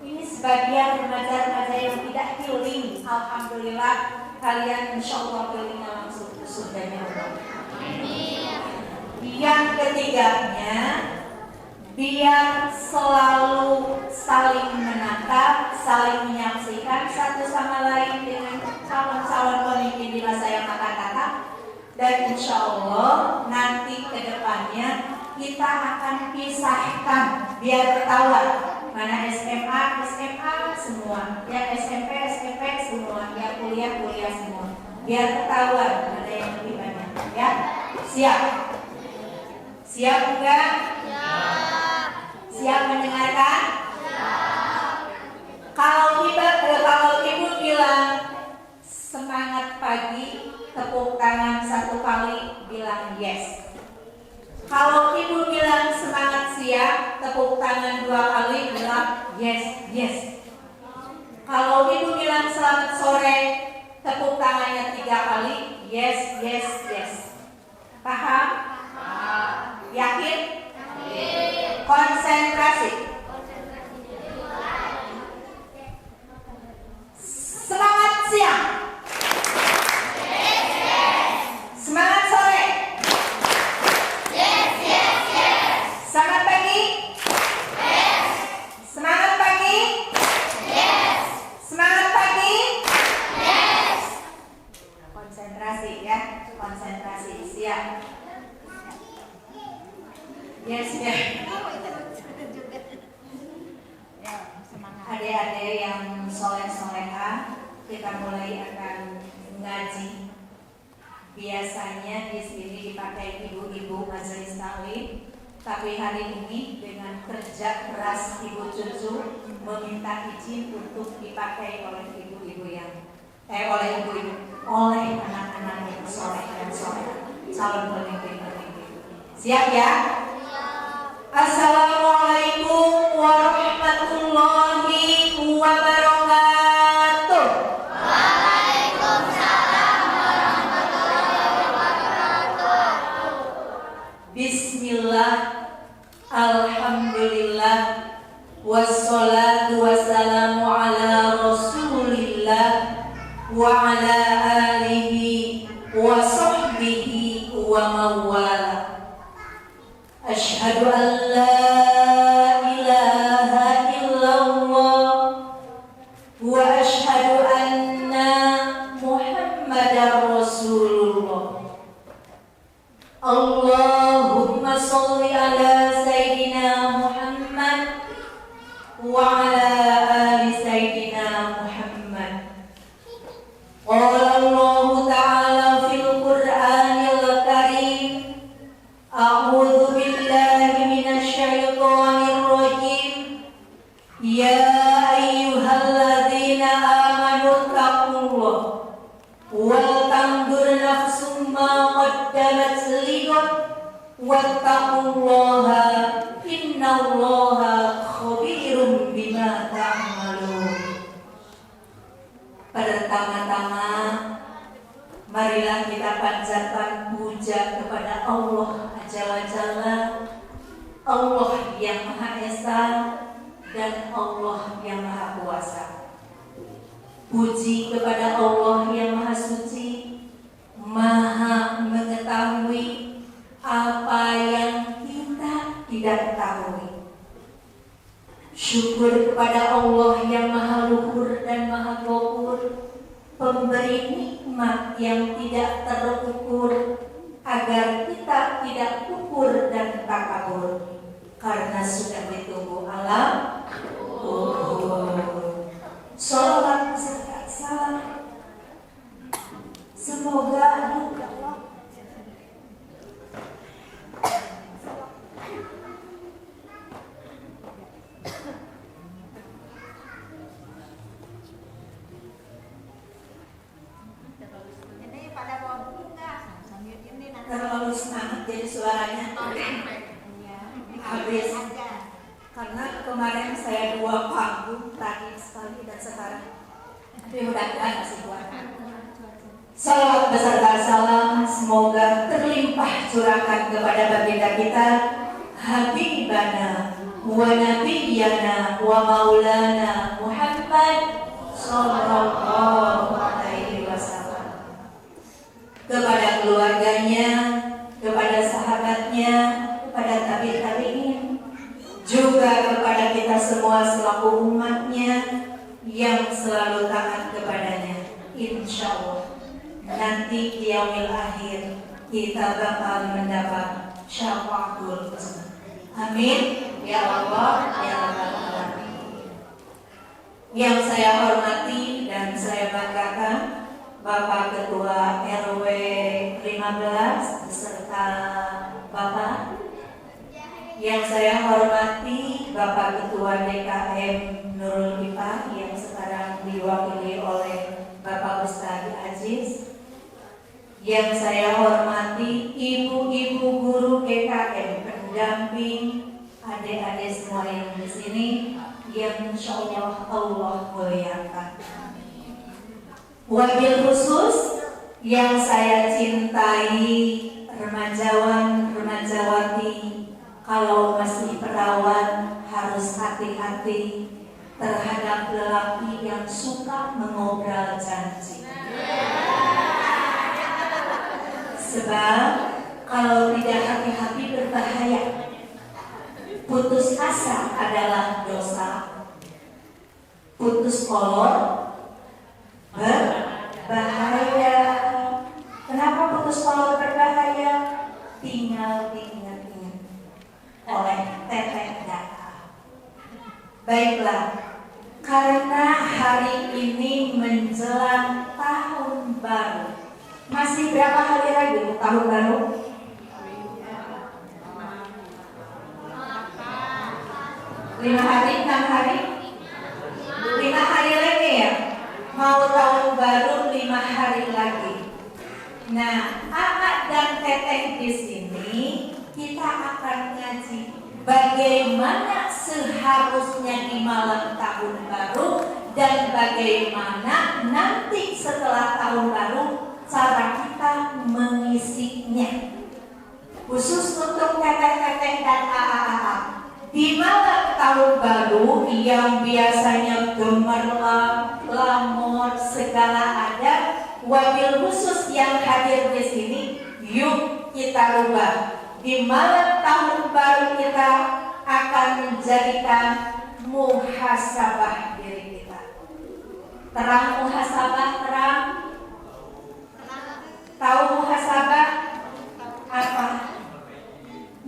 Ini sebagian remaja-remaja yang tidak healing. Alhamdulillah kalian insya Allah healingnya langsung ke surganya Allah. Yang ketiganya, biar selalu saling menatap, saling menyaksikan satu sama lain dengan calon-calon pemimpin di masa yang akan datang. Dan insya Allah nanti ke depannya kita akan pisahkan biar ketahuan mana SMA semua, yang SMP semua, yang kuliah semua, biar ketahuan mana yang lebih banyak. Ya, siap enggak? Siap mendengarkan? Kalau ibu bilang semangat pagi, tepuk tangan 1 kali, bilang yes. Kalau ibu bilang semangat siang, tepuk tangan 2 kali, bilang yes. Kalau ibu bilang selamat sore, tepuk tangannya 3 kali, yes. Paham? Yakin? Konsentrasi. dan solehah, kita mulai akan ngaji. Biasanya di sini dipakai ibu-ibu majelis taklim, tapi hari ini dengan kerja keras ibu cucu meminta izin untuk dipakai oleh ibu-ibu yang oleh anak-anak yang soleh dan solehah, calon pemimpin-pemimpin. Siap ya? Assalamualaikum warahmatullahi wabarakatuh. Bismillah, alhamdulillah, wassalatu wassalamu ala rasulillah wa ala alihi wa sahbihi wa mawala. Ashhadu an la ilaha illallah wa ashhadu anna Muhammadar Rasulullah. Allahumma sholli ala Sayyidina Muhammad wa ala ali Sayyidina Muhammad. Qala Allah Ta'ala fil Qur'anil Karim, a'udzu billahi minasy syaithanir rajim. Ya ayyuhalladzina amanu taqullah wal tanzur nafsum ma qaddamat lighad wattaqullaha innallaha khabirum bima ta'malun. Pertama-tama marilah kita panjatkan puja kepada Allah Azza wa Jalla, Allah yang Maha Esa dan Allah yang Maha Kuasa. Puji kepada Allah yang Maha Suci, Maha mengetahui apa yang kita tidak ketahui. Syukur kepada Allah yang Maha Luhur dan Maha Ghafur, pemberi nikmat yang tidak terukur, agar kita tidak kufur dan takabur, karena sudah ditunggu alam kubur. Sholawat serta salam semoga terlalu semangat jadi suaranya habis, karena kemarin saya 2 panggung tadi sekali dan sekarang, tapi mudah-mudahan masih kuat. Salawat beserta salam semoga terlimpah curahkan kepada baginda kita Habibana wa Nabiyyana wa Maulana Muhammad sallallahu alaihi wasallam, kepada keluarganya, kepada sahabatnya, kepada tabi'in, juga kepada kita semua selaku umatnya yang selalu taat kepadanya. Insya Allah nanti di yaumil akhir kita bakal mendapat syafaatul husna. Amin ya Allah ya Rabbal alamin. Yang saya hormati dan saya banggakan Bapak Ketua RW 15 beserta Bapak. Yang saya hormati Bapak Ketua DKM Nurul Ipa yang sekarang diwakili oleh Bapak Ustadz Aziz. Yang saya hormati ibu-ibu guru DKM, pendamping, adik-adik semua yang di sini yang insya Allah muliakan. Wabil khusus yang saya cintai remajawan, remajawati, kalau masih perawan harus hati-hati terhadap lelaki yang suka mengobrol janji. Sebab kalau tidak hati-hati berbahaya. Putus asa adalah dosa. Putus kolor berbahaya. Kenapa putus kolor berbahaya? Tinggal diingat-ingat oleh teteh data. Baiklah, karena hari ini menjelang tahun baru. Masih berapa hari lagi tahun baru? 5 hari, 6 hari? 5 hari lagi ya? Mau tahun baru 5 hari lagi. Nah, Anak dan Teteh di sini kita akan ngaji bagaimana seharusnya di malam tahun baru dan bagaimana nanti setelah tahun baru cara kita mengisinya. Khusus untuk Teteh-teteh dan AA-AA. Di malam tahun baru yang biasanya gemerlap, glamor, segala ada, wabil khusus yang hadir di sini, yuk kita rubah. Di malam tahun baru kita akan menjadikan muhasabah diri kita. Terang muhasabah, terang? Tahu muhasabah? Apa?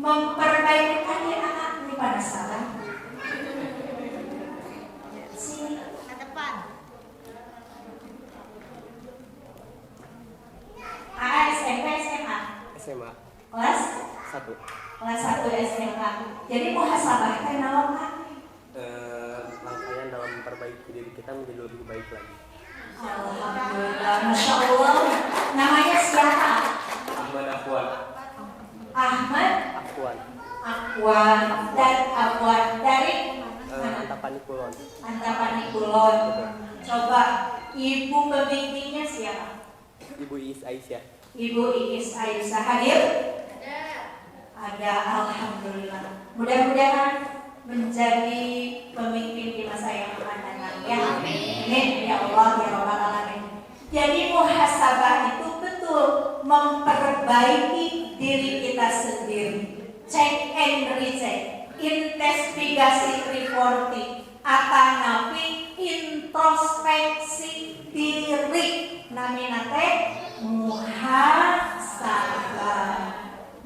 Memperbaiki anak ini pada salah. Sini ke depan. SMP, SMA? SMA Kelas? 1. Kelas 1 SMA. Jadi muhasabah teh naon Kak? Rangkaian dalam memperbaiki diri kita menjadi lebih baik lagi. Alhamdulillah, Masya Allah. Namanya siapa? Ahmad Afwan. Ahmad Afwan. Afwan dan Afwan dari Antapani Kulon. Antapani Kulon. Coba ibu pembimbingnya siapa? Ibu Iis Aisyah. Ibu Iis Aisyah hadir? Ada, alhamdulillah. Mudah-mudahan menjadi pemimpin di masa yang akan datang ya. Amin ya Allah ya Rabbal alamin. Jadi muhasabah itu betul memperbaiki diri kita sendiri. Check and recheck, investigasi reporting, atanapi introspeksi diri. Namina teh muhasabah.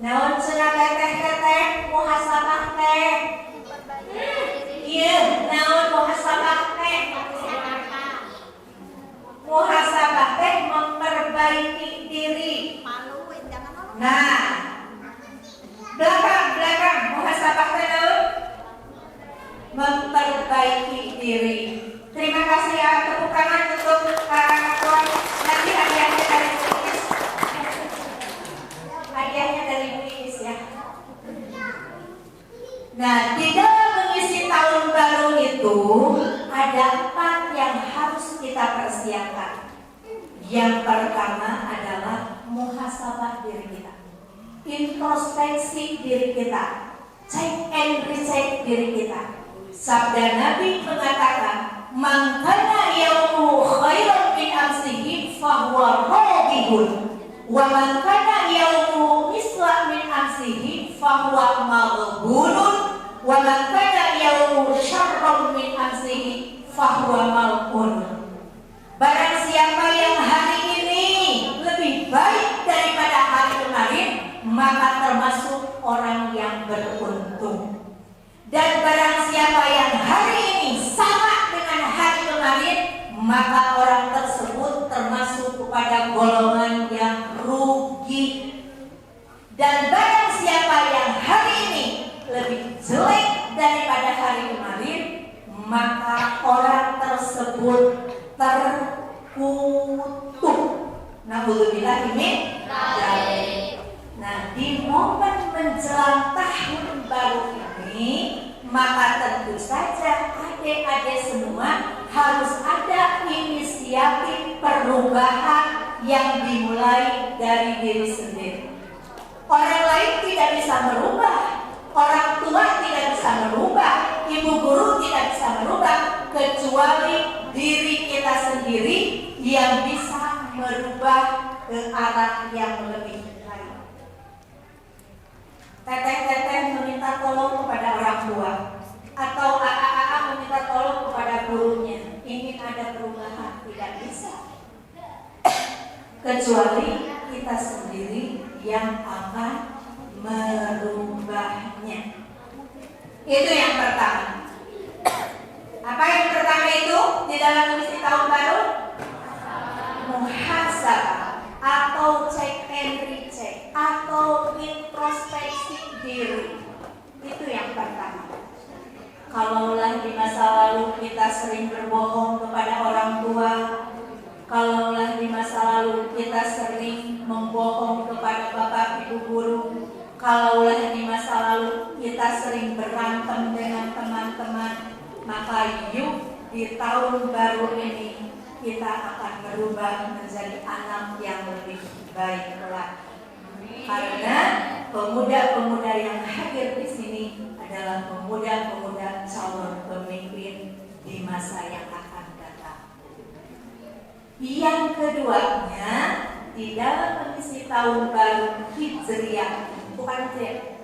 Naon cenah teteh muhasabah teh? Iya, naon muhasabah teh? Muhasabah teh memperbaiki diri. Nah, belakang muhasabah teh memperbaiki diri. Terima kasih ya, tepuk tangan untuk Tuan. Nanti hadiahnya dari Bu Iis. Hadiahnya dari Bu Iis ya. Nah, di dalam mengisi tahun baru itu ada 4 yang harus kita persiapkan. Yang pertama adalah muhasabah diri kita, introspeksi diri kita, check and recheck diri kita. Sabda Nabi mengatakan, "Man kana yaumu khairan min amsihi fahuwa radihun, wa man kana yaumu misla min amsihi fahuwa maghbunun, wa man kana yaumu syarran min amsihi fahuwa mal'un." Barang siapa yang hari ini lebih baik daripada hari kemarin, maka termasuk orang yang beruntung. Dan barang siapa yang hari ini sama dengan hari kemarin, maka orang tersebut termasuk kepada golongan yang rugi. Dan barang siapa yang hari ini lebih jelek daripada hari kemarin, maka orang tersebut terkutuk. Na'udzubillah min dzalik. Nah, di momen menjelang tahun baru ini, maka tentu saja adik-adik semua harus ada inisiatif perubahan yang dimulai dari diri sendiri. Orang lain tidak bisa merubah, orang tua tidak bisa merubah, ibu guru tidak bisa merubah, kecuali diri kita sendiri yang bisa merubah ke arah yang lebih baik. Teteh-teteh meminta tolong kepada orang tua, atau AA meminta tolong kepada gurunya, ingin ada perubahan, tidak bisa, kecuali kita sendiri yang akan merubahnya. Itu yang pertama. Apa yang pertama itu di dalam mengisi tahun baru? Muhasabah atau check and recheck atau introspeksi diri. Itu yang pertama. Kalaulah di masa lalu kita sering berbohong kepada orang tua, kalaulah di masa lalu kita sering membohong kepada bapak ibu guru, kalaulah di masa lalu kita sering berantem dengan teman-teman, maka yuk di tahun baru ini kita akan berubah menjadi anak yang lebih baik lagi. Karena pemuda-pemuda yang hadir di sini adalah pemuda-pemuda calon pemimpin di masa yang akan datang. Yang keduanya, di dalam mengisi tahun baru Hijriah, bukan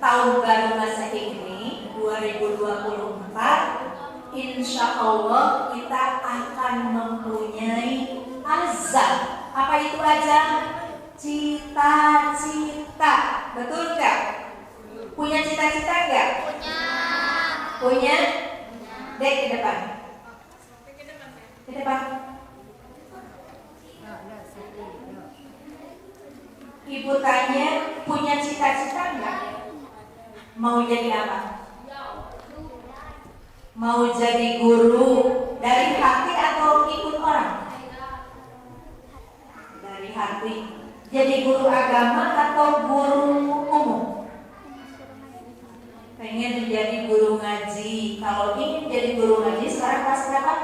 tahun baru Masehi ini 2024, insya Allah kita akan mempunyai azam. Apa itu azam? Cita-cita. Betul nggak? Punya cita-cita nggak? Punya? Dek, ke depan. Ke depan. Ibu tanya, punya cita-cita nggak? Mau jadi apa? Mau jadi guru dari hati atau ikut orang? Dari hati. Jadi guru agama atau guru umum? Pengen menjadi guru ngaji. Kalau ingin jadi guru ngaji, sekarang kelas berapa?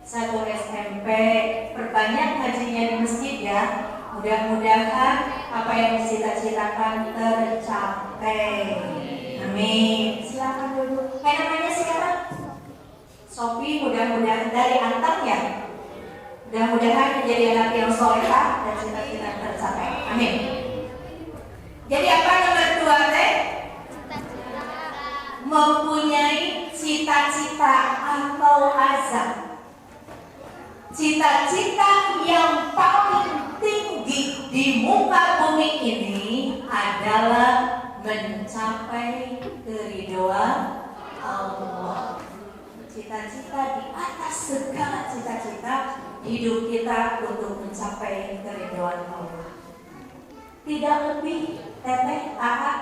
1 SMP. Perbanyak ngajinya di masjid ya. Mudah-mudahan apa yang dicita-citakan tercapai. Amin. Silakan dulu. Namanya siapa? Sofi. Mudah-mudahan dari Antam ya. Mudah-mudahan menjadi anak yang solehah dan cita-cita tercapai. Amin. Jadi apa nomor 2 teh? Mempunyai cita-cita atau azam. Cita-cita yang paling tinggi di muka bumi ini adalah mencapai keridhaan Allah. Cita-cita di atas segala cita-cita, hidup kita untuk mencapai keridhaan Allah. Tidak lebih, teteh,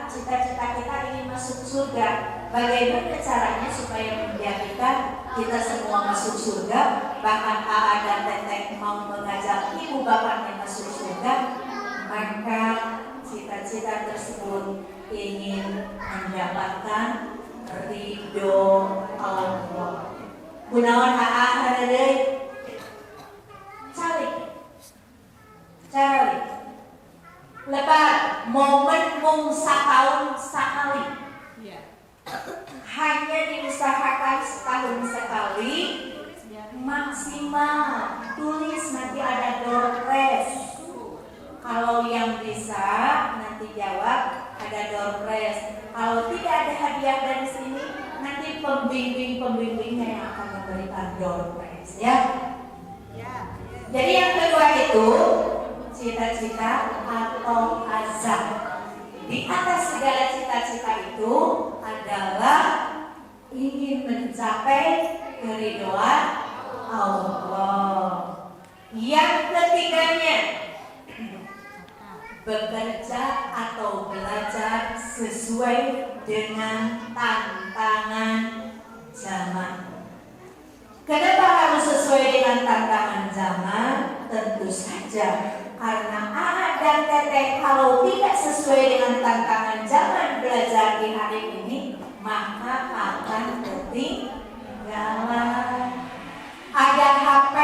cita-cita kita ingin masuk surga. Bagaimana caranya supaya menjadikan kita semua masuk surga? Bahkan AA dan teteh mau mengajak ibu bapaknya masuk surga. Maka cita-cita tersebut ingin mendapatkan ridho Allah. Gunawan AA hadir cari lebar momen mung setahun sekali. Hanya diusahakan setahun sekali maksimal. Tulis nanti ada door prize. Kalau yang bisa nanti jawab ada door prize. Kalau tidak ada hadiah dari sini, nanti pembimbing-pembimbingnya yang akan memberikan door prize ya. Jadi yang kedua itu cita-cita atau azam. Di atas segala cita-cita itu adalah ingin mencapai keridhaan Allah. Yang ketiganya, bekerja atau belajar sesuai dengan tantangan zaman. Kenapa harus sesuai dengan tantangan zaman? Tentu saja karena anak dan teteh kalau tidak sesuai dengan tantangan zaman belajar di hari ini, maka akan ketinggalan. Ada HP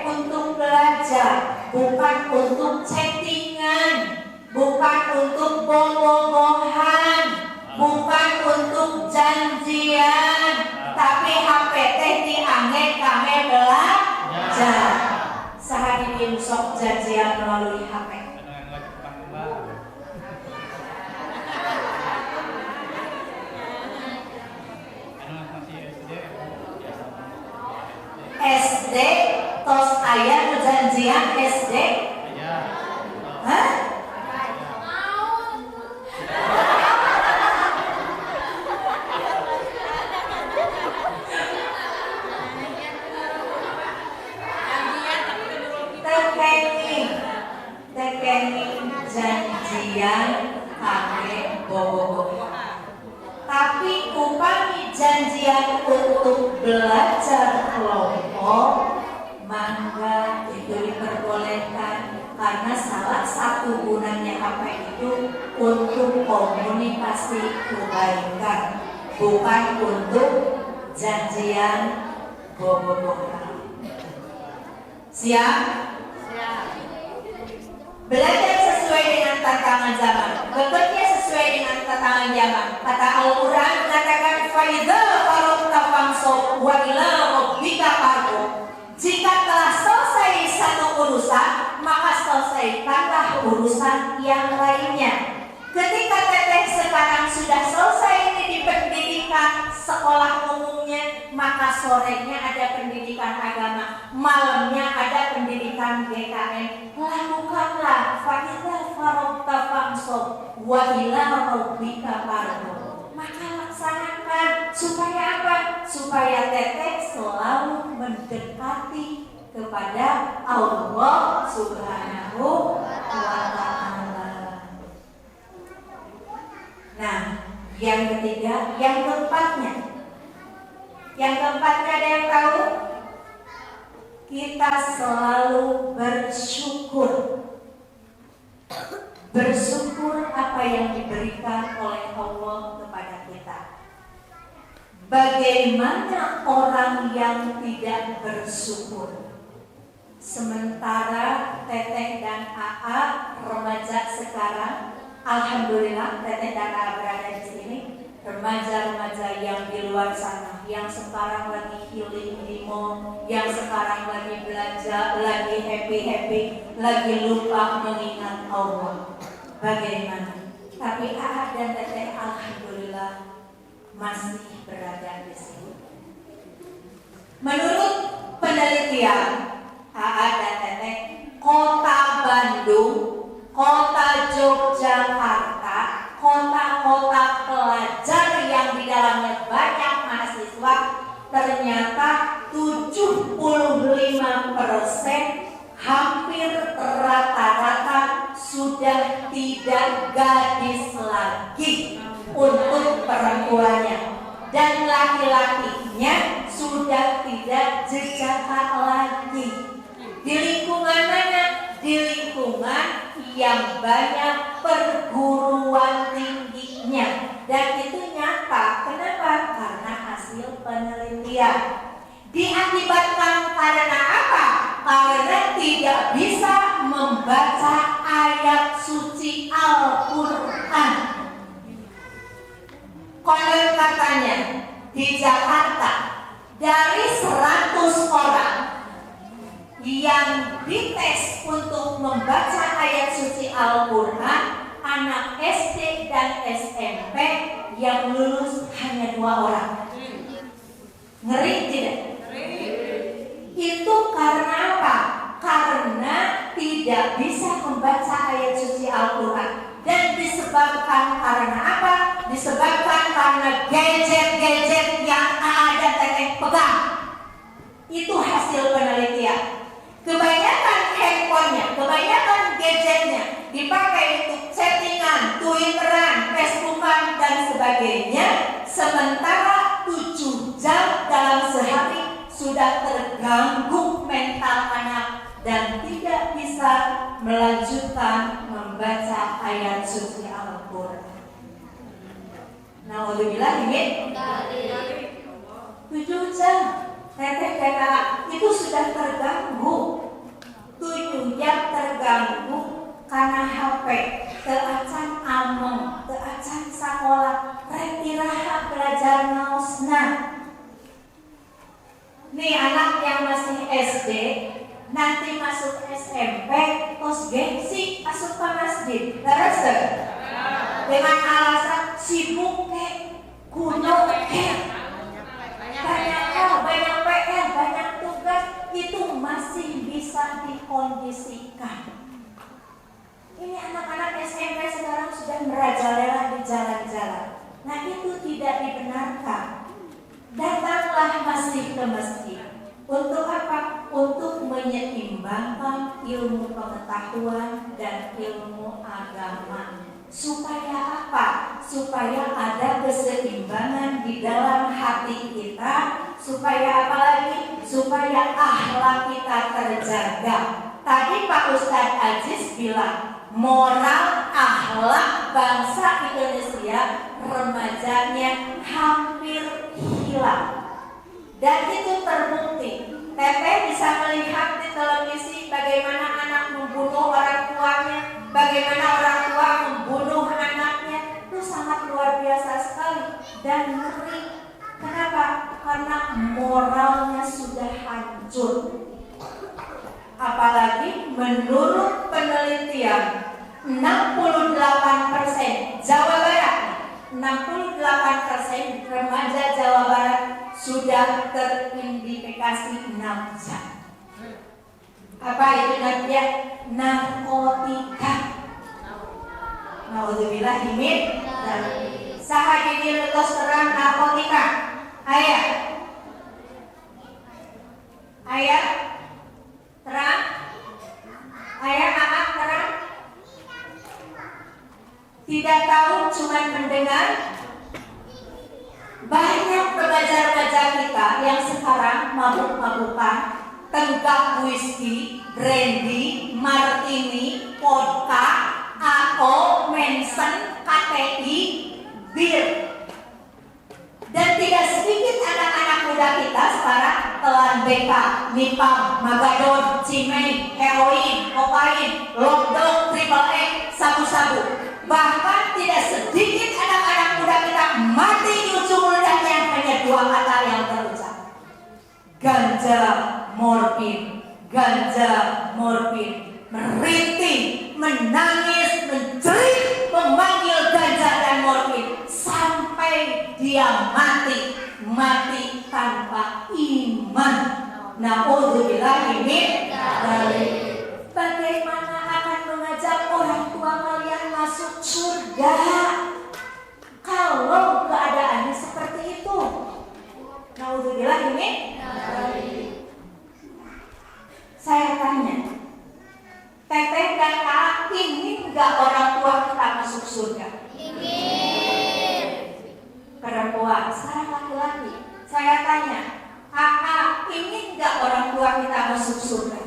untuk belajar, bukan untuk chattingan, bukan untuk bohong-bohongan, bukan untuk janjian, tapi HP teh diangge kame belajar. Sehari ini sok janjian melalui HP. SD tos aya janjian SD. Hah? janjian kangge bobogohan. Tapi upami janjian untuk belajar kelompok, mangga itu diperbolehkan karena salah satu gunanya HP itu untuk komunikasi kebaikan, bukan untuk janjian bobogohan. Siap? Belajar sesuai dengan tantangan zaman, bekerja sesuai dengan tantangan zaman. Kata Al-Quran mengatakan faidha faragta fansab wa ila rabbika farghab. Jika telah selesai satu urusan, maka selesaikanlah urusan yang lainnya. Ketika teteh sekarang sudah selesai ini di pendidikan sekolah umumnya, maka sorenya ada pendidikan agama, malamnya ada pendidikan GKN. Lakukanlah faidha faragta fansab wa ila rabbika farghab. Maka laksanakan supaya apa? Supaya teteh selalu mendekati kepada Allah Subhanahu wa Ta'ala. Nah, yang ketiga, yang keempatnya ada yang tahu? Kita selalu bersyukur. Bersyukur apa yang diberikan oleh Allah kepada kita. Bagaimana orang yang tidak bersyukur? Sementara Teteh dan AA remaja sekarang, alhamdulillah Teteh dan AA berada di sini. Remaja-remaja yang di luar sana, yang sekarang lagi healing di mall, yang sekarang lagi belajar, lagi happy, lagi lupa mengingat Allah. Bagaimana? Tapi AA dan Teteh alhamdulillah masih berada di sini. Menurut penelitian AA dan Teteh, kota Bandung, kota Yogyakarta, kota-kota pelajar yang di dalamnya banyak mahasiswa, ternyata 75% hampir rata-rata sudah tidak gadis lagi untuk perempuannya, dan laki-lakinya sudah tidak jejaka lagi. Di lingkungan mana? Di lingkungan yang banyak perguruan tingginya, dan itu nyata. Kenapa? Karena hasil penelitian. Diakibatkan karena apa? Karena tidak bisa membaca ayat suci Al-Quran. Konon katanya di Jakarta dari 100 orang yang dites untuk membaca ayat suci Al-Quran, anak SD dan SMP yang lulus hanya 2 orang. Ngeri tidak? Itu karena apa? Karena tidak bisa membaca ayat suci Al-Quran. Dan disebabkan karena apa? Disebabkan karena gadget-gadget yang ada Teteh pegang. Itu hasil penelitian. Kebanyakan handphonenya, kebanyakan gadgetnya dipakai untuk chattingan, twitteran, facebookan, dan sebagainya. Sementara 7 jam dalam sehari sudah terganggu mental anak dan tidak bisa melanjutkan membaca ayat suci Al-Quran. Naudzubillah ini 7 jam Teteh dan AA itu sudah terganggu. 7 jam terganggu karena HP, teacan among, teacan sekolah, retiraha belajar naosna. Nih anak yang masih SD, nanti masuk SMP, terus gengsi masuk ke masjid, terus dengan alasan sibuk kuno banyak PR, banyak tugas, itu masih bisa dikondisikan. Ini anak-anak SMP sekarang sudah merajalela di jalan-jalan. Nah itu tidak dibenarkan. Datanglah masih ke masjid. Untuk apa? Untuk menyeimbangkan ilmu pengetahuan dan ilmu agama. Supaya apa? Supaya ada keseimbangan di dalam hati kita. Supaya apa lagi? Supaya akhlak kita terjaga. Tadi Pak Ustadz Aziz bilang, moral akhlak bangsa Indonesia remajanya hampir hilang. Dan itu terbukti. Teteh bisa melihat di televisi bagaimana anak membunuh orang tuanya, bagaimana orang tua membunuh anaknya. Itu sangat luar biasa sekali dan ngeri. Kenapa? Karena moralnya sudah hancur. Apalagi menurut penelitian 68% Jawa Barat, 68% remaja Jawa Barat sudah terindikasi narkoba. Apa itu narkoba? Narkotika. Naudzubillah min dzalik. Saha jadi terus terang narkotika. Ayat. Ayat terang. Ayat apa terang? Tidak tahu, cuma mendengar. Banyak remaja-remaja kita yang sekarang mabuk-mabukan, tenggak whisky, brandy, martini, vodka, AO, Manson, KTI, bir. Dan tidak sedikit anak-anak muda kita sekarang telan BK, Nipam, Magadon, Cimeng, heroin, kokain, lockdown, triple X, sabu-sabu. Bahkan tidak sedikit anak-anak muda kita mati di ujung ludahnya hanya dua kata yang terucap. Ganja, morfin, ganja, morfin. Merintih, menangis, menjerit, memanggil ganja dan morfin sampai dia mati tanpa iman. Naudzubillah min dzalik. Bagaimana akan mengajak orang tua kalian masuk surga kalau keadaannya seperti itu? Naudzubillah min dzalik. Saya tanya, Teteh dan Kak, ingin nggak orang tua kita masuk surga? Ingin. Perempuan, saya laki-laki. Saya tanya, Kakak, ingin nggak orang tua kita masuk surga?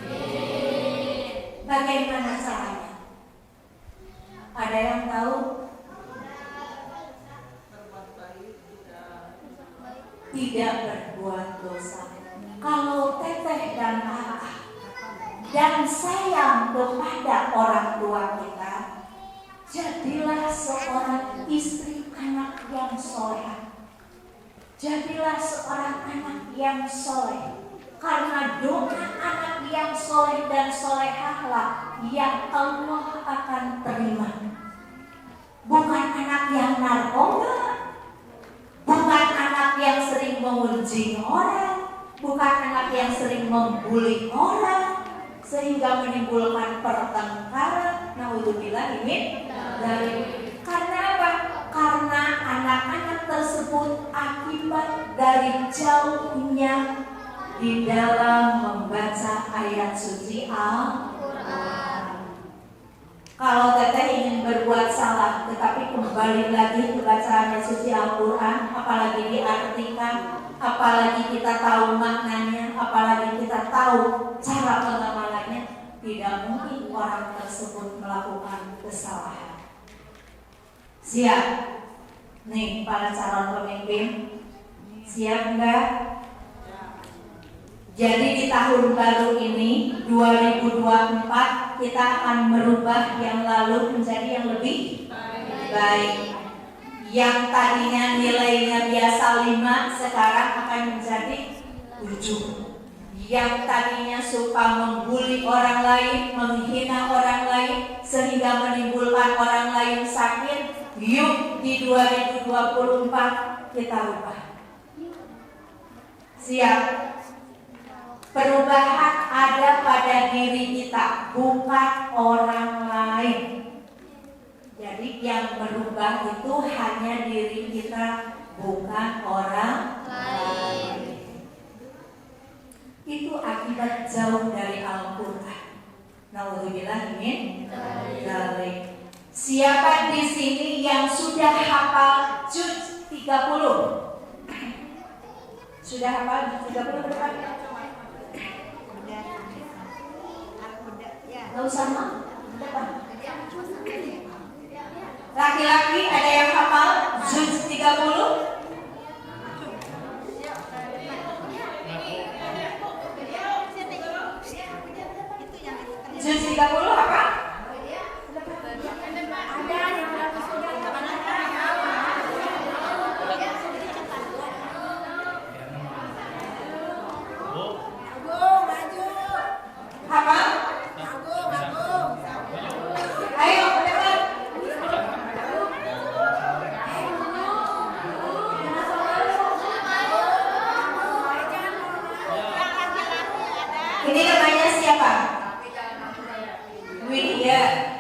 Ingin. Bagaimana caranya? Ada yang tahu? Tidak berbuat dosa. Kalau Teteh dan Kakak dan sayang kepada orang tua kita, jadilah seorang istri anak yang soleh. Jadilah seorang anak yang soleh. Karena doa anak yang soleh dan solehahlah yang Allah akan terima. Bukan anak yang narkoba, bukan anak yang sering mengunjing orang, bukan anak yang sering membuli orang, sehingga menimbulkan pertengkaran. Naudzubillah min dzalik. Karena apa? Karena anak-anak tersebut akibat dari jauhnya di dalam membaca ayat suci Al-Quran. Kalau Teteh ingin berbuat salah tetapi kembali lagi ke bacaan ayat suci Al-Quran, apalagi diartikan, apalagi kita tahu maknanya, apalagi kita tahu cara pengamalannya, tidak mungkin orang tersebut melakukan kesalahan. Siap? Nih para calon pemimpin, siap enggak? Jadi di tahun baru ini 2024 kita akan merubah yang lalu menjadi yang lebih baik. Yang tadinya nilainya biasa 5 sekarang akan menjadi 7. Yang tadinya suka membuli orang lain, menghina orang lain sehingga menimbulkan orang lain sakit, yuk di 2024 kita ubah. Siap? Perubahan ada pada diri kita, bukan orang lain. Jadi yang berubah itu hanya diri kita, bukan orang lain. Itu akibat jauh dari Al-Quran. Naudzubillah min dzalik. Siapa di sini yang sudah hafal juz 30? Sudah hafal juz 30 ke depan? Gak usah mah, depan. Laki-laki ada yang hafal juz 30? Juz 30 apa? Apa? Ayo, depan. Ini namanya siapa? Widya.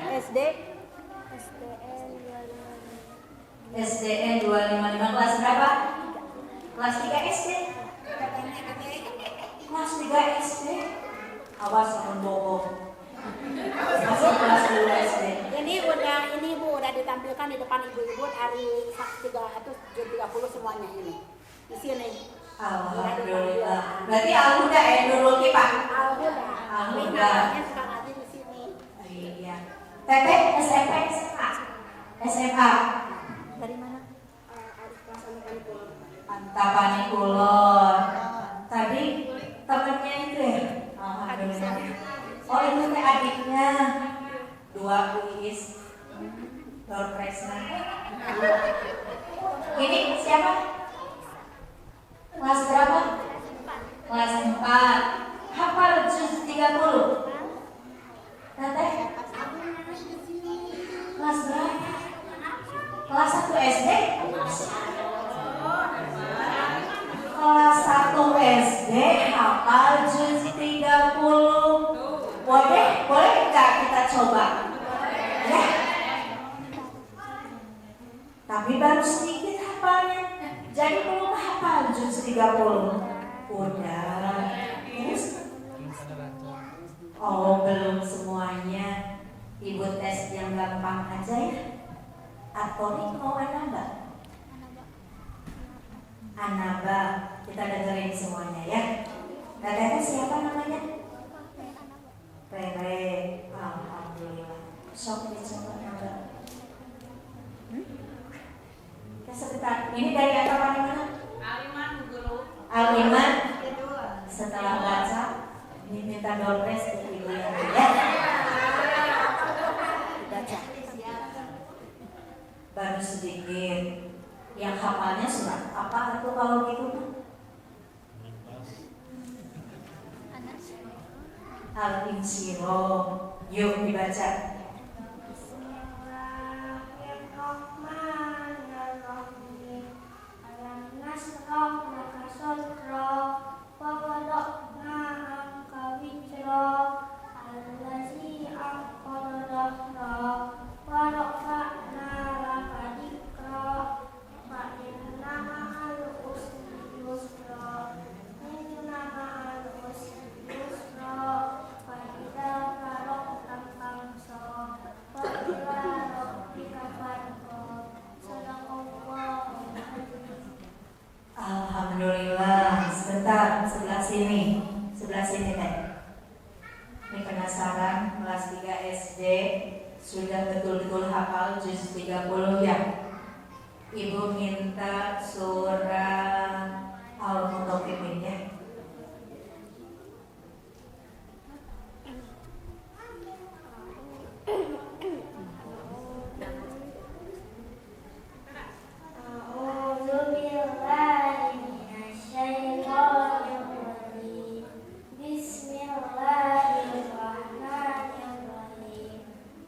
SDN 255 kelas berapa? Kelas 3 SD. Kelas 3 SD. Awas jangan bohong. Masih kelas 2 SD. Ini Bu udah ditampilkan di depan ibu-ibu hari Sabtu 30 semuanya ini. Di sini. Alhamdulillah. Berarti Al-Huda Nurul Kifah. Al-Huda. Sekarang ada di sini. Iya. Teteh SMP SMA. SMA. Dari mana? Antapani Kulon. Tadi temennya itu ya? Alhamdulillah. Oh itu teh adiknya. 2 kuis. Dorpresna. Ini siapa? Kelas berapa? Kelas 4. Hafal juz 30. Teteh? Kelas berapa? Kelas 1 SD? Kelas 1 SD hafal juz 30. Boleh nggak kita coba? Ya? Tapi baru sedikit hafalnya. Jadi belum hafal juz 30. Udah. Terus? Oh, belum semuanya. Ibu tes yang gampang aja ya. Atorik mau Anaba? Anaba. Kita dengerin semuanya ya. Katanya siapa namanya? Rere. Alhamdulillah. Sok dicoba Anaba. Ya sebentar. Ini dari apa mana? Aliman guru. Aliman. Setelah baca, ini minta dompet ke ibu yang ya. Baru sedikit. Yang hafalnya surat apa itu kalau gitu? Al-Insyirah. Yuk dibaca. Bismillahirrahmanirrahim. Alam nasrah laka sadrak wa wada'na anka wizrak allazi anqadha dhahrak wa rafa'na laka dhikrak fa inna ma'al usri yusra inna ma'al usri yusra fa idza faragta fansab wa ila rabbika farghab. Sadaqallahul azim. Alhamdulillah. Sebentar, sebelah sini teh. Ini penasaran kelas 3 SD sudah betul-betul hafal juz 30 ya. Ibu minta surah Al-Mutaffifin ya. A'udzu billahi minasyaitonir rajim. Bismillahirrahmanirrahim.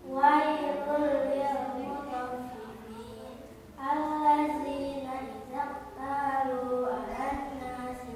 Wailul lil mutaffifin allazina idza qalu 'alan nasi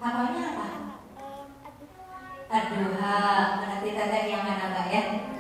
Namanya apa? Ad-duha. Berarti tanda yang mana Kak ya?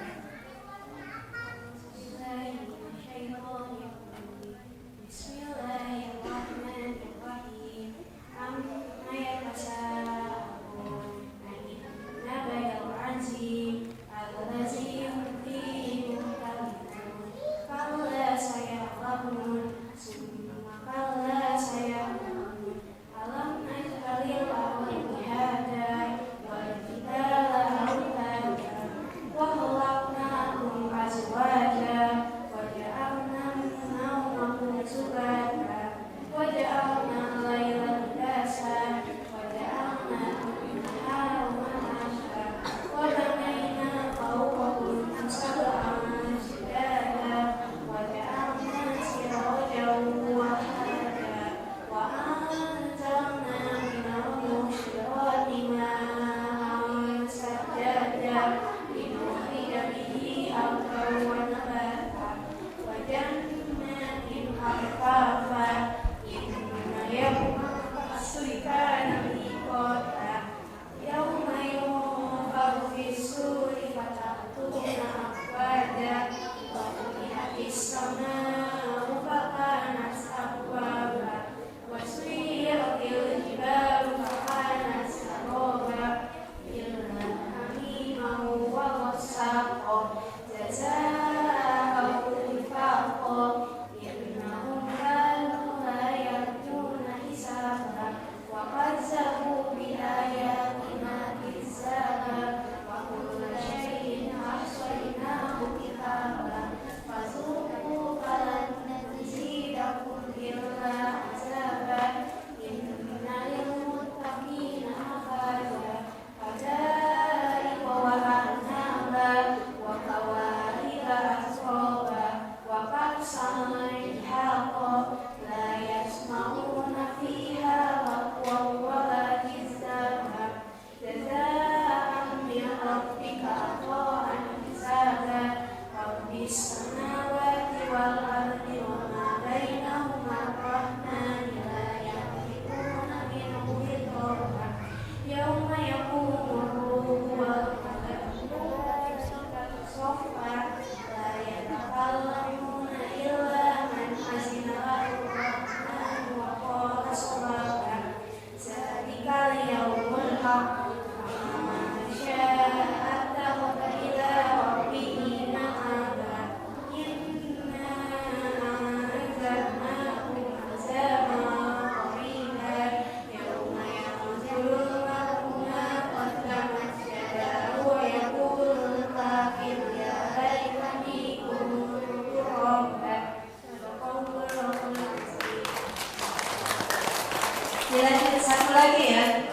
Dilanjut satu lagi ya.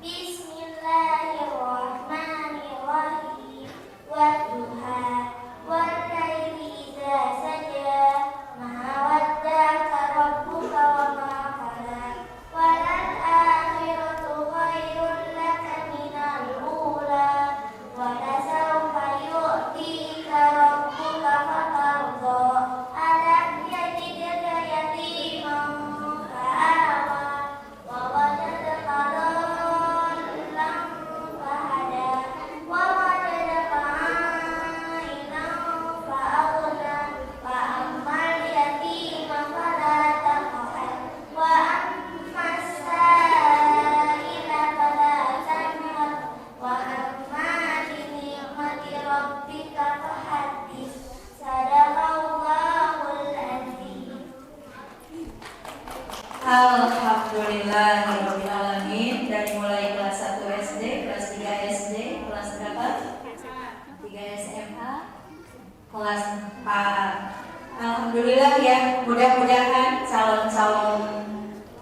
Bismillahirrahmanirrahim. Wadduha wal-laili idza saja. Ma wadda'aka rabbuka wa ma qala. Walal akhiratu khairun laka minal ula. Wa lasawfa yu'tika rabbuka fatarda. Alam yajidka yatiman fa'awa. Wa wajadaka dhallan fahada. Wa wajadaka 'ailan fa'aghna. Fa ammal yatima fala taqhar. Wa ammas sa'ila fala tanhar. Wa amma bi ni'mati rabbika fahaddits. Sadaqallahul azim. Alhamdulillahirrahmanirrahim. Dari mulai kelas 1 SD, kelas 3 SD, kelas berapa? 3 SMA, kelas 4. Alhamdulillah ya, mudah-mudahan calon-calon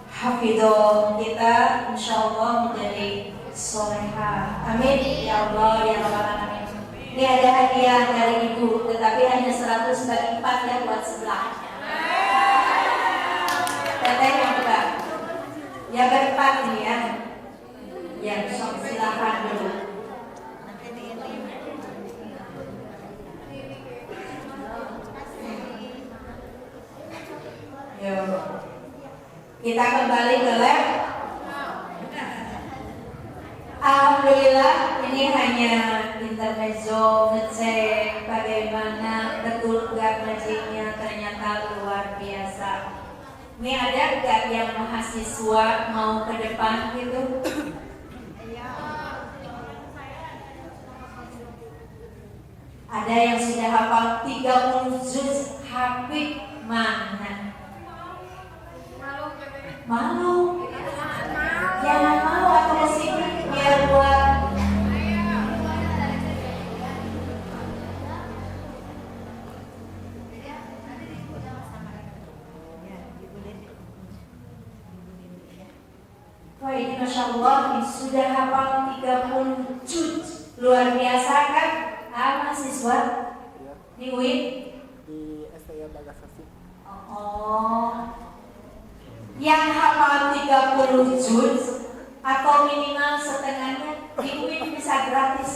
hafidho kita insya Allah menjadi soleha. Amin ya Allah ya Rabbal alamin. Ini ada hadiah dari ibu, tetapi hanya 100 bagi 4 ya buat sebelahnya. Teteh yang berapa? Ya berempat nih ya. Ya, silakan dulu. Yuk. Kita kembali ke lab. Alhamdulillah, ini hanya intermezzo ngecek bagaimana betul gak ngajinya, ternyata luar biasa. Ini ada gak yang mahasiswa mau ke depan gitu? Ada yang sudah hafal 30 juz, hafid mana? Malu? Jangan malu atau kesini biar buat wah ini Masya Allah sudah hafal 30 juz, luar biasa kan? Mahasiswa di UIN Di STI Bagasasi. oh, yang hafal 30 juz atau minimal setengahnya di UIN bisa gratis.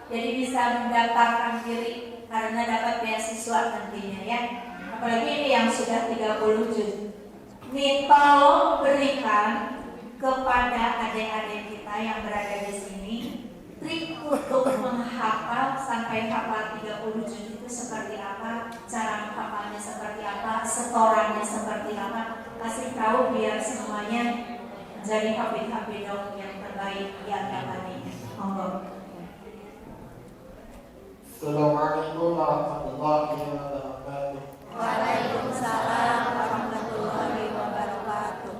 Jadi bisa mendaftarkan diri karena dapat beasiswa nantinya ya. Apalagi ini yang sudah 30 juz. Nih tolong berikan kepada adik-adik kita yang berada di sini trik untuk menghafal sampai hafal 30 juz itu seperti apa, cara menghafalnya seperti apa, setorannya seperti apa. Kasih tahu biar semuanya menjadi hafid-hafidot yang terbaik di agama ini. Monggo. Assalamualaikum warahmatullahi wabarakatuh. Waalaikumsalam warahmatullahi wabarakatuh.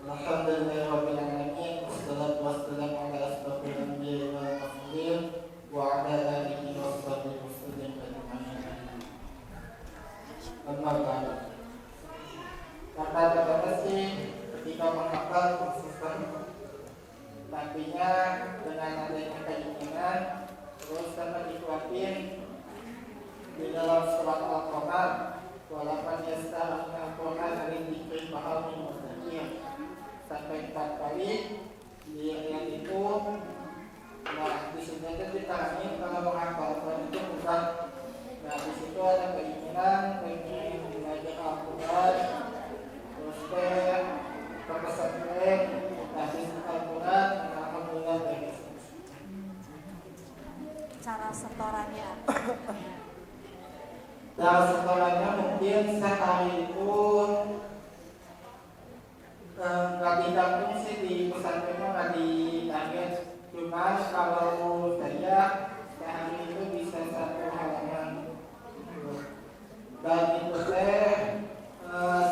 Alhamdulillahirabbil alamin. Wassalatu wassalamu ala asyrofil anbiya'i wal mursalin wa ala alihi wa sahbihi wasallam ajma'in. Amma ba'du. Kata-kata sih ketika menghafal konsisten, nantinya dengan adanya keinginan terus karena dikuatin di dalam surat Al-Quran walaupun yasta'an Al-Quran dari dikri pahami mustaqim sampai 4 kali di ayat itu. Nah di sini diterangin kalau menghafal Al-Quran itu bukan. Nah di situ ada keinginan pengen belajar Al-Quran terus terpesantren hadis Al-Quran. Alhamdulillah baik. Cara setorannya. Cara setorannya mungkin sehari itu nggak ditanggung sih di pesantrennya, nggak ditarget. Cuma kalau saya sehari itu bisa 1 halaman. Dan itu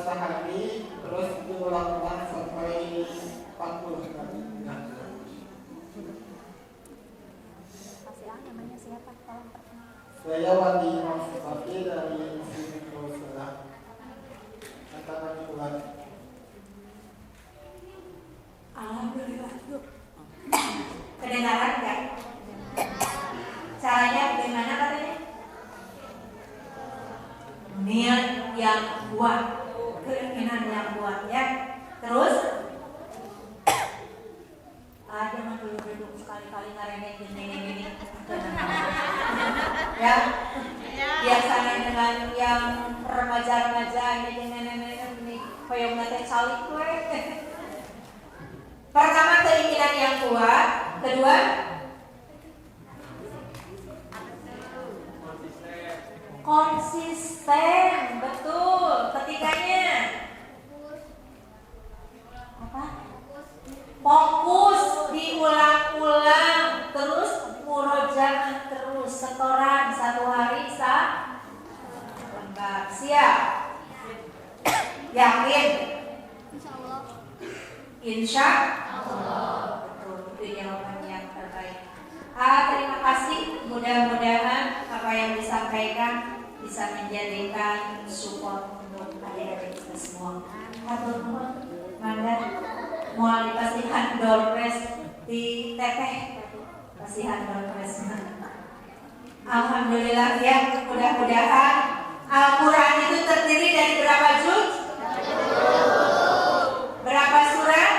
sehari terus diulang-ulang sampai 40 kali. Namanya siapa? Tolong perkenalkan. Saya Wadi Maksudati dari Muslim Kausalah. Katakan bulan. Alhamdulillah. Kedengaran nggak? Caranya bagaimana katanya? Niat yang kuat, keinginan yang kuat ya. Terus jangan duduk sekali-kali ngarengin gini. Ya, biasanya dengan yang remaja-remaja ini koyong nate calik gue. Pertama keinginan yang kuat, kedua konsisten, betul. Ketiganya apa? Fokus, diulang-ulang, terus murojaah terus, setoran 1 hari lembar. Siap? Yakin? Insya Allah. Betul, itu jawaban yang terbaik. Terima kasih. Mudah-mudahan apa yang disampaikan bisa menjadikan support untuk adik-adik kita semua. Hatur nuhun, mangga moal dipasihan doorpress di teteh, pasihan doorpress. Alhamdulillah ya, mudah-mudahan Al-Quran itu terdiri dari berapa juz? Berapa surat?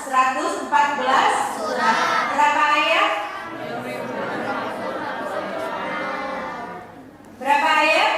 114 surat. Berapa ayat? Berapa ayat?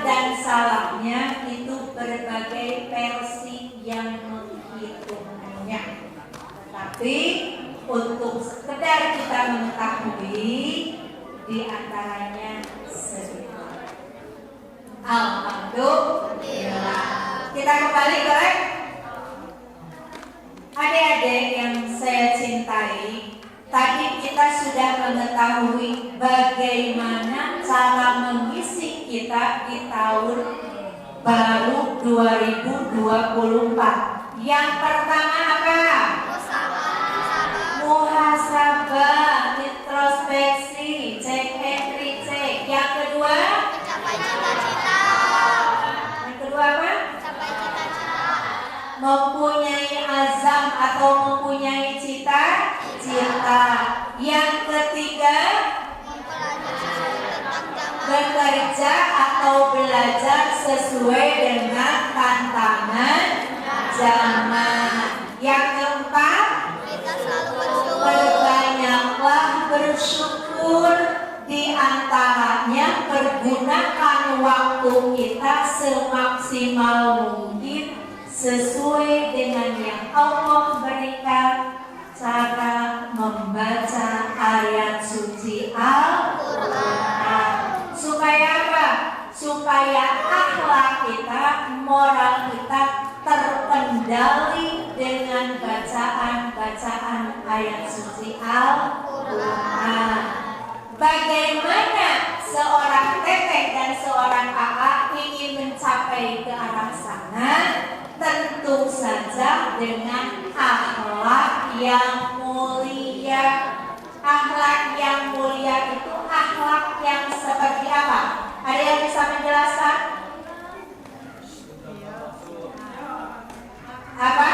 dan salahnya itu berbagai versi yang menghitungnya. Tapi untuk sekedar kita mengetahui, di antaranya sedikit. Alhamdulillah. Kita kembali ke adik-adik yang saya cintai. Tadi kita sudah mengetahui bagaimana cara mengisi kita di tahun baru 2024. Yang pertama apa? Muhasabah, introspeksi, cek and recheck. Yang kedua? Mencapai cita-cita. Yang kedua apa? Mencapai cita-cita. Mempunyai azam atau mempunyai cita-cita. Yang ketiga? Bekerja atau belajar sesuai dengan tantangan zaman. Yang keempat? Berbanyaklah bersyukur, di antaranya pergunakan waktu kita semaksimal mungkin sesuai dengan yang Allah berikan. Cara membaca ayat suci Al-Quran. Supaya apa? Supaya akhlak kita, moral kita terkendali dengan bacaan-bacaan ayat suci Al-Quran. Bagaimana seorang teteh dan seorang kakak ingin mencapai ke arah sana? Tentu saja dengan akhlak yang mulia. Akhlak yang mulia itu akhlak yang seperti apa? Ada yang bisa menjelaskan? Apa?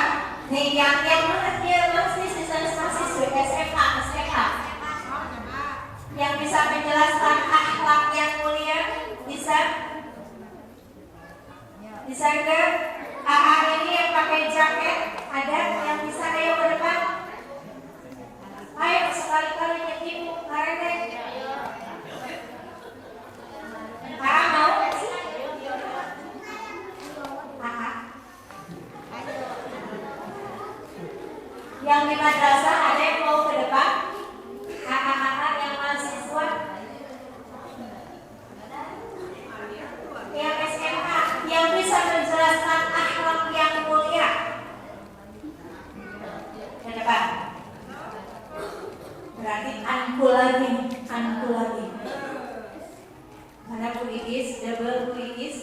Nih yang mana dia masih SMA. Yang bisa menjelaskan akhlak yang mulia? Bisa? Bisa enggak? Ini yang pakai jaket, ada yang bisa ayo ke depan? Ayo sekali-kali nyetim, karen deh. Mau nggak sih? Yang di madrasah ada yang mau ke depan? Yang mahasiswa? Yang SMA, yang bisa menjelaskan akhlak yang mulia? Ke depan. Berarti angkul lagi. Mana Bu Iis? Double Bu Iis?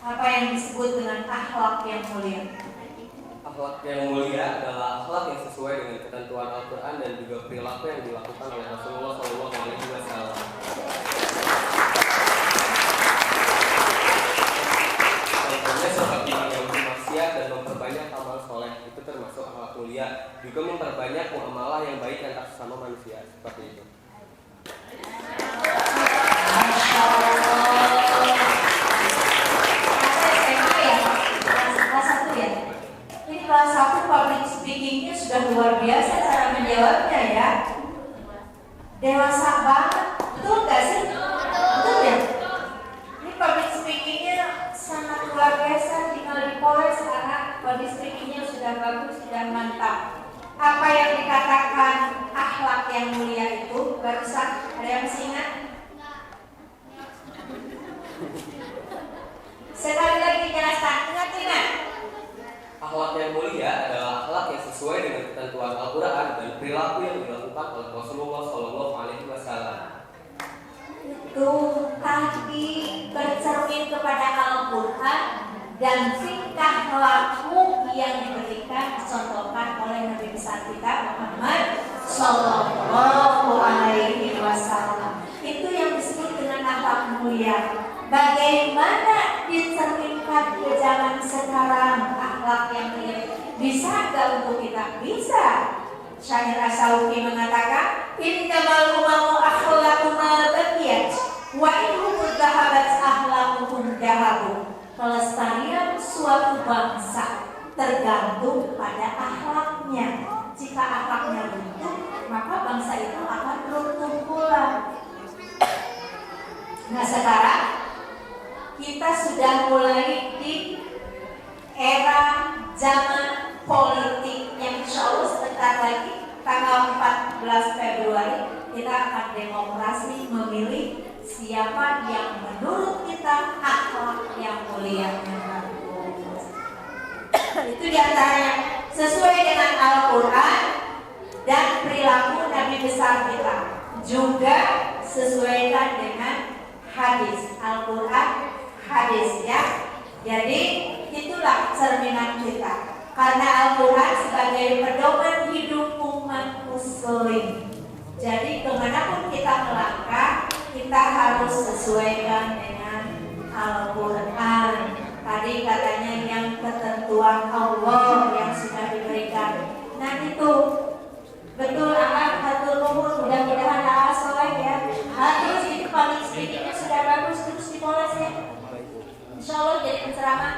Apa yang disebut dengan akhlak yang mulia? Akhlak yang mulia adalah akhlak yang sesuai dengan ketentuan Al-Quran dan juga perilaku yang dilakukan oleh Rasulullah SAW. Contohnya seperti menjauhi maksiat dan memperbanyak amal soleh, itu termasuk akhlak mulia. Juga memperbanyak muamalah yang baik antar sesama manusia, seperti itu. Masya Allah. SMA ya? Kelas 1 ya? Ini kelas 1 public speakingnya sudah luar biasa cara menjawabnya ya. Dewasa banget, betul gak sih? Betul ya? Ini public speakingnya sangat luar biasa, tinggal dipoles karena public speakingnya sudah bagus, sudah mantap. Apa yang dikatakan akhlak yang mulia itu barusan, ada yang masih ingat? Sekali lagi jelaskan, ingat. Akhlak yang mulia adalah akhlak yang sesuai dengan ketentuan Al-Quran dan perilaku yang dilakukan oleh Rasulullah SAW. Itu tadi bercermin kepada Al-Quran dan tingkah laku yang diberikan contohkan oleh Nabi besar kita Muhammad Sallallahu Alaihi Wasallam. Itu yang disebut dengan akhlak mulia. Bagaimana dicerminkan ke zaman sekarang akhlak yang mulia? Bisa nggak untuk kita? Bisa. Syair As-Sauki mengatakan, innamal umamu akhlaqu ma baqiyat wa in dhahabat akhlaquhum dahabu. Kelestarian suatu bangsa tergantung pada akhlaknya. Jika akhlaknya runtuh, maka bangsa itu akan runtuh pula. Nah sekarang kita sudah mulai di era zaman politik yang insya Allah sebentar lagi tanggal 14 Februari kita akan demokrasi memilih siapa yang menurut kita akhlak yang mulia. Itu diantaranya sesuai dengan Al-Quran dan perilaku Nabi besar kita, juga sesuaikan dengan hadis Al-Quran, hadis ya. Jadi itulah cerminan kita, karena Al-Quran sebagai pedoman hidup umat muslim. Jadi kemanapun kita melangkah, kita harus sesuaikan dengan Al-Quran. Tadi katanya yang ketentuan Allah yang sudah diberikan. Nah itu betul, hatur nuhun, mudah-mudahan soleh ya. Terus itu paling sedikitnya sudah bagus, terus dipoles ya. Insya Allah jadi penceramah.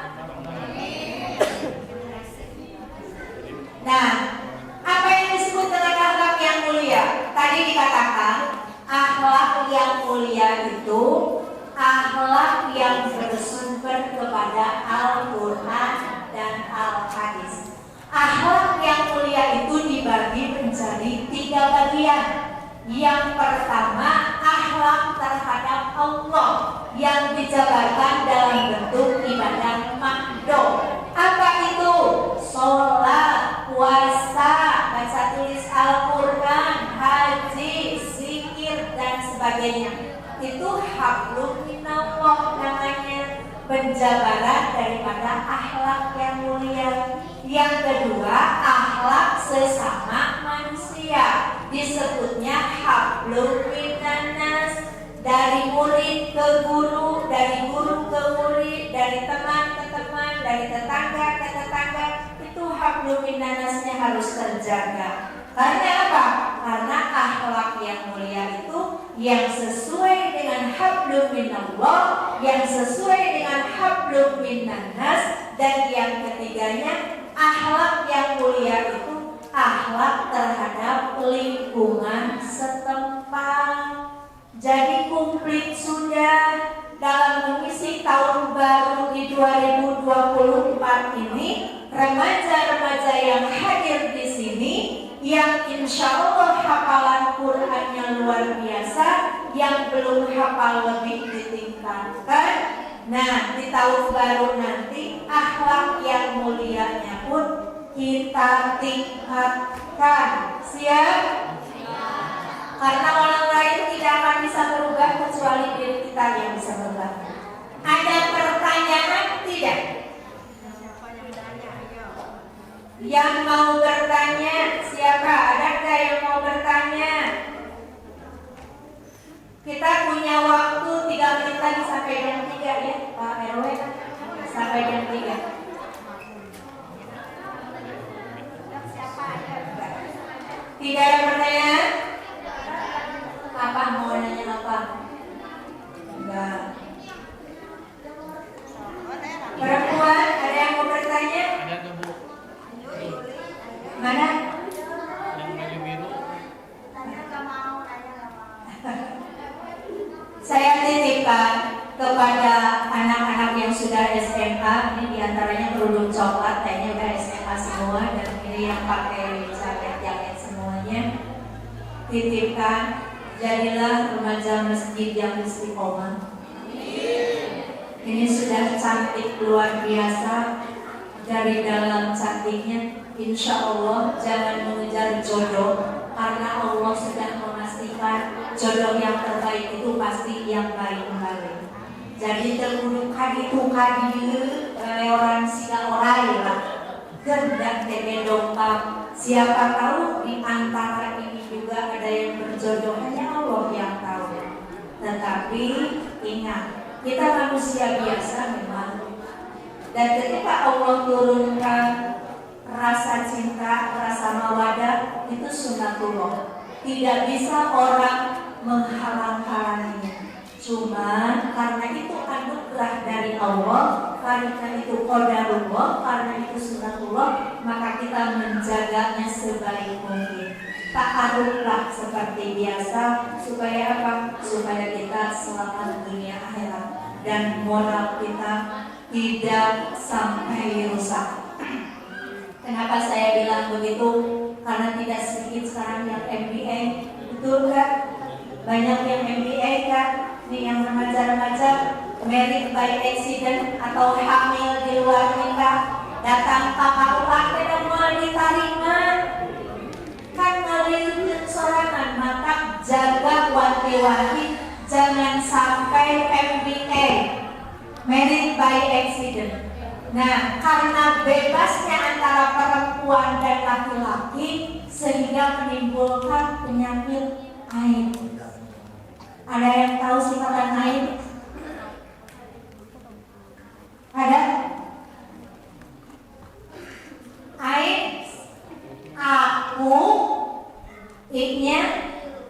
Nah, apa yang disebut dengan akhlak yang mulia? Tadi dikatakan akhlak yang mulia itu akhlak yang bersumber kepada Al-Quran dan Al-Hadis. Akhlak yang mulia itu dibagi menjadi 3 bagian. Yang pertama, akhlak terhadap Allah yang dijabarkan dalam bentuk ibadah makdum. Apa itu? Sholat, puasa, baca tulis Al-Quran, haji, zikir, dan sebagainya. Itu hablum minallah namanya, penjabaran daripada akhlak yang mulia. Yang kedua, akhlak sesama manusia, disebutnya hablum minannas, dari murid ke guru, dari guru ke murid, dari teman ke teman, dari tetangga ke tetangga. Itu hablum minannasnya harus terjaga. Karena apa? Karena akhlak yang mulia itu yang sesuai dengan hablum minallah, yang sesuai dengan hablum minannas, dan yang ketiganya akhlak yang mulia itu akhlak terhadap lingkungan setempat. Jadi komplit sudah dalam mengisi tahun baru di 2024 ini, remaja-remaja yang hadir di sini yang insya Allah hafalan Qurannya luar biasa, yang belum hafal lebih ditingkatkan. Nah, di tahun baru nanti akhlak yang mulianya pun kita tingkatkan. Siap? Karena orang lain tidak akan bisa berubah kecuali diri kita yang bisa berubah. Ada pertanyaan tidak? Yang mau bertanya siapa? Adakah yang mau bertanya? Kita punya waktu 3 menit lagi sampai jam 3 ya Pak RW. Sampai jam 3. Tidak ada pertanyaan? Apa mau nanya apa? Enggak. Perempuan, ada yang mau bertanya? Mana? Yang baju biru. Saya titipkan kepada anak-anak yang sudah SMA, ini diantaranya kerudung coklat, kayaknya udah SMA semua, dan ini yang pakai jaket-jaket semuanya. Titipkan, jadilah remaja masjid yang istiqomah. Ini sudah cantik luar biasa. Dari dalam cantiknya, insya Allah jangan mengejar jodoh, karena Allah sudah memastikan jodoh yang terbaik itu pasti yang baik-baik. Jadi terkudu kadi leoran siga orai lah, gendak tebe dongkap. Siapa tahu di antara ini juga ada yang berjodoh, hanya Allah yang tahu. Tetapi ingat, kita manusia biasa memang. Dan ketika Allah turunkan rasa cinta, rasa mawadah, itu sunnatullah. Tidak bisa orang menghalang-halanginya. Cuman karena itu anugerah dari Allah, karena itu qadarullah, karena itu sunnatullah, maka kita menjaganya sebaik mungkin. ta'aruflah seperti biasa. Supaya apa? Supaya kita selamat dunia akhirat dan moral kita tidak sampai rusak. Kenapa saya bilang begitu? Karena tidak sedikit sekarang yang MBA, betul kan? Banyak yang MBA kan? Nih yang remaja-remaja married by accident atau hamil di luar nikah, datang ke KUA tidak mau diterima, kan ngelihat sorangan. Maka jaga wanti-wanti jangan sampai MBA, married by accident. Nah, karena bebasnya antara perempuan dan laki-laki sehingga menimbulkan penyakit haid. Ada yang tahu singkatan haid? Ada? Haid, aku, I-nya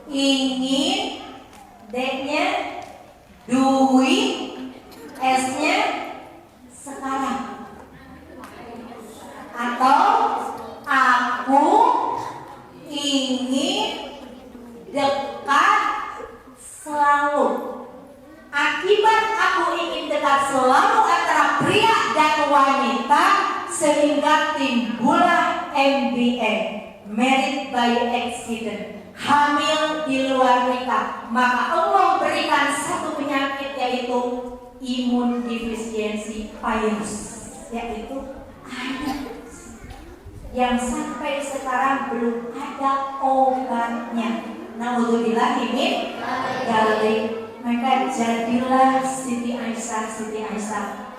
ingin, D-nya duit, S-nya sekarang. Atau aku ingin dekat selalu. Akibat aku ingin dekat selalu antara pria dan wanita sehingga timbullah MBA, married by accident, hamil di luar nikah. Maka Allah berikan satu penyakit yaitu imundeficiency virus, yaitu AIDS yang sampai sekarang belum ada obatnya. Naudzubillah min dzalik. Maka jadilah Siti Aisyah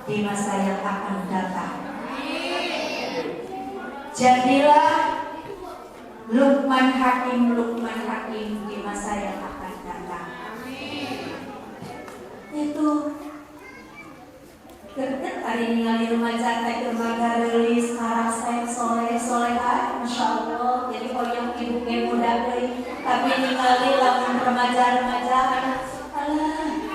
di masa yang akan datang. Jadilah Luqman Hakim di masa yang akan datang. Itu kerja hari ini ngali remaja rilis sekarang saya soleh-solehan, Masya Allah. Jadi kalau yang ibu muda tapi ningali lawan remaja-remaja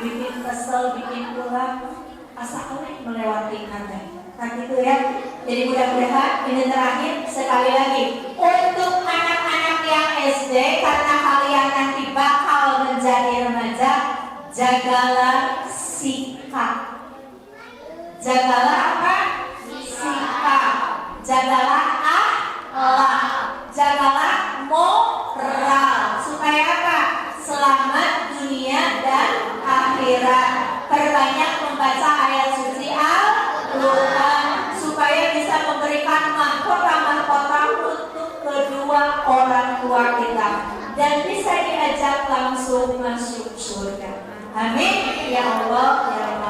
bikin kesel, bikin kurang, asa oleh melewati kata. Kan gitu ya. Jadi mudah-mudahan ini terakhir sekali lagi untuk anak-anak yang SD, karena kalian nanti bakal menjadi remaja, jagalah sikap. Jagalah apa? Sikap. Jagalah akhlak. Jagalah moral. Supaya apa? Selamat dunia dan akhirat. Perbanyak membaca ayat suci Al-Quran supaya bisa memberikan mahkota untuk kedua orang tua kita dan bisa diajak langsung masuk surga. Amin ya Allah ya Rabbal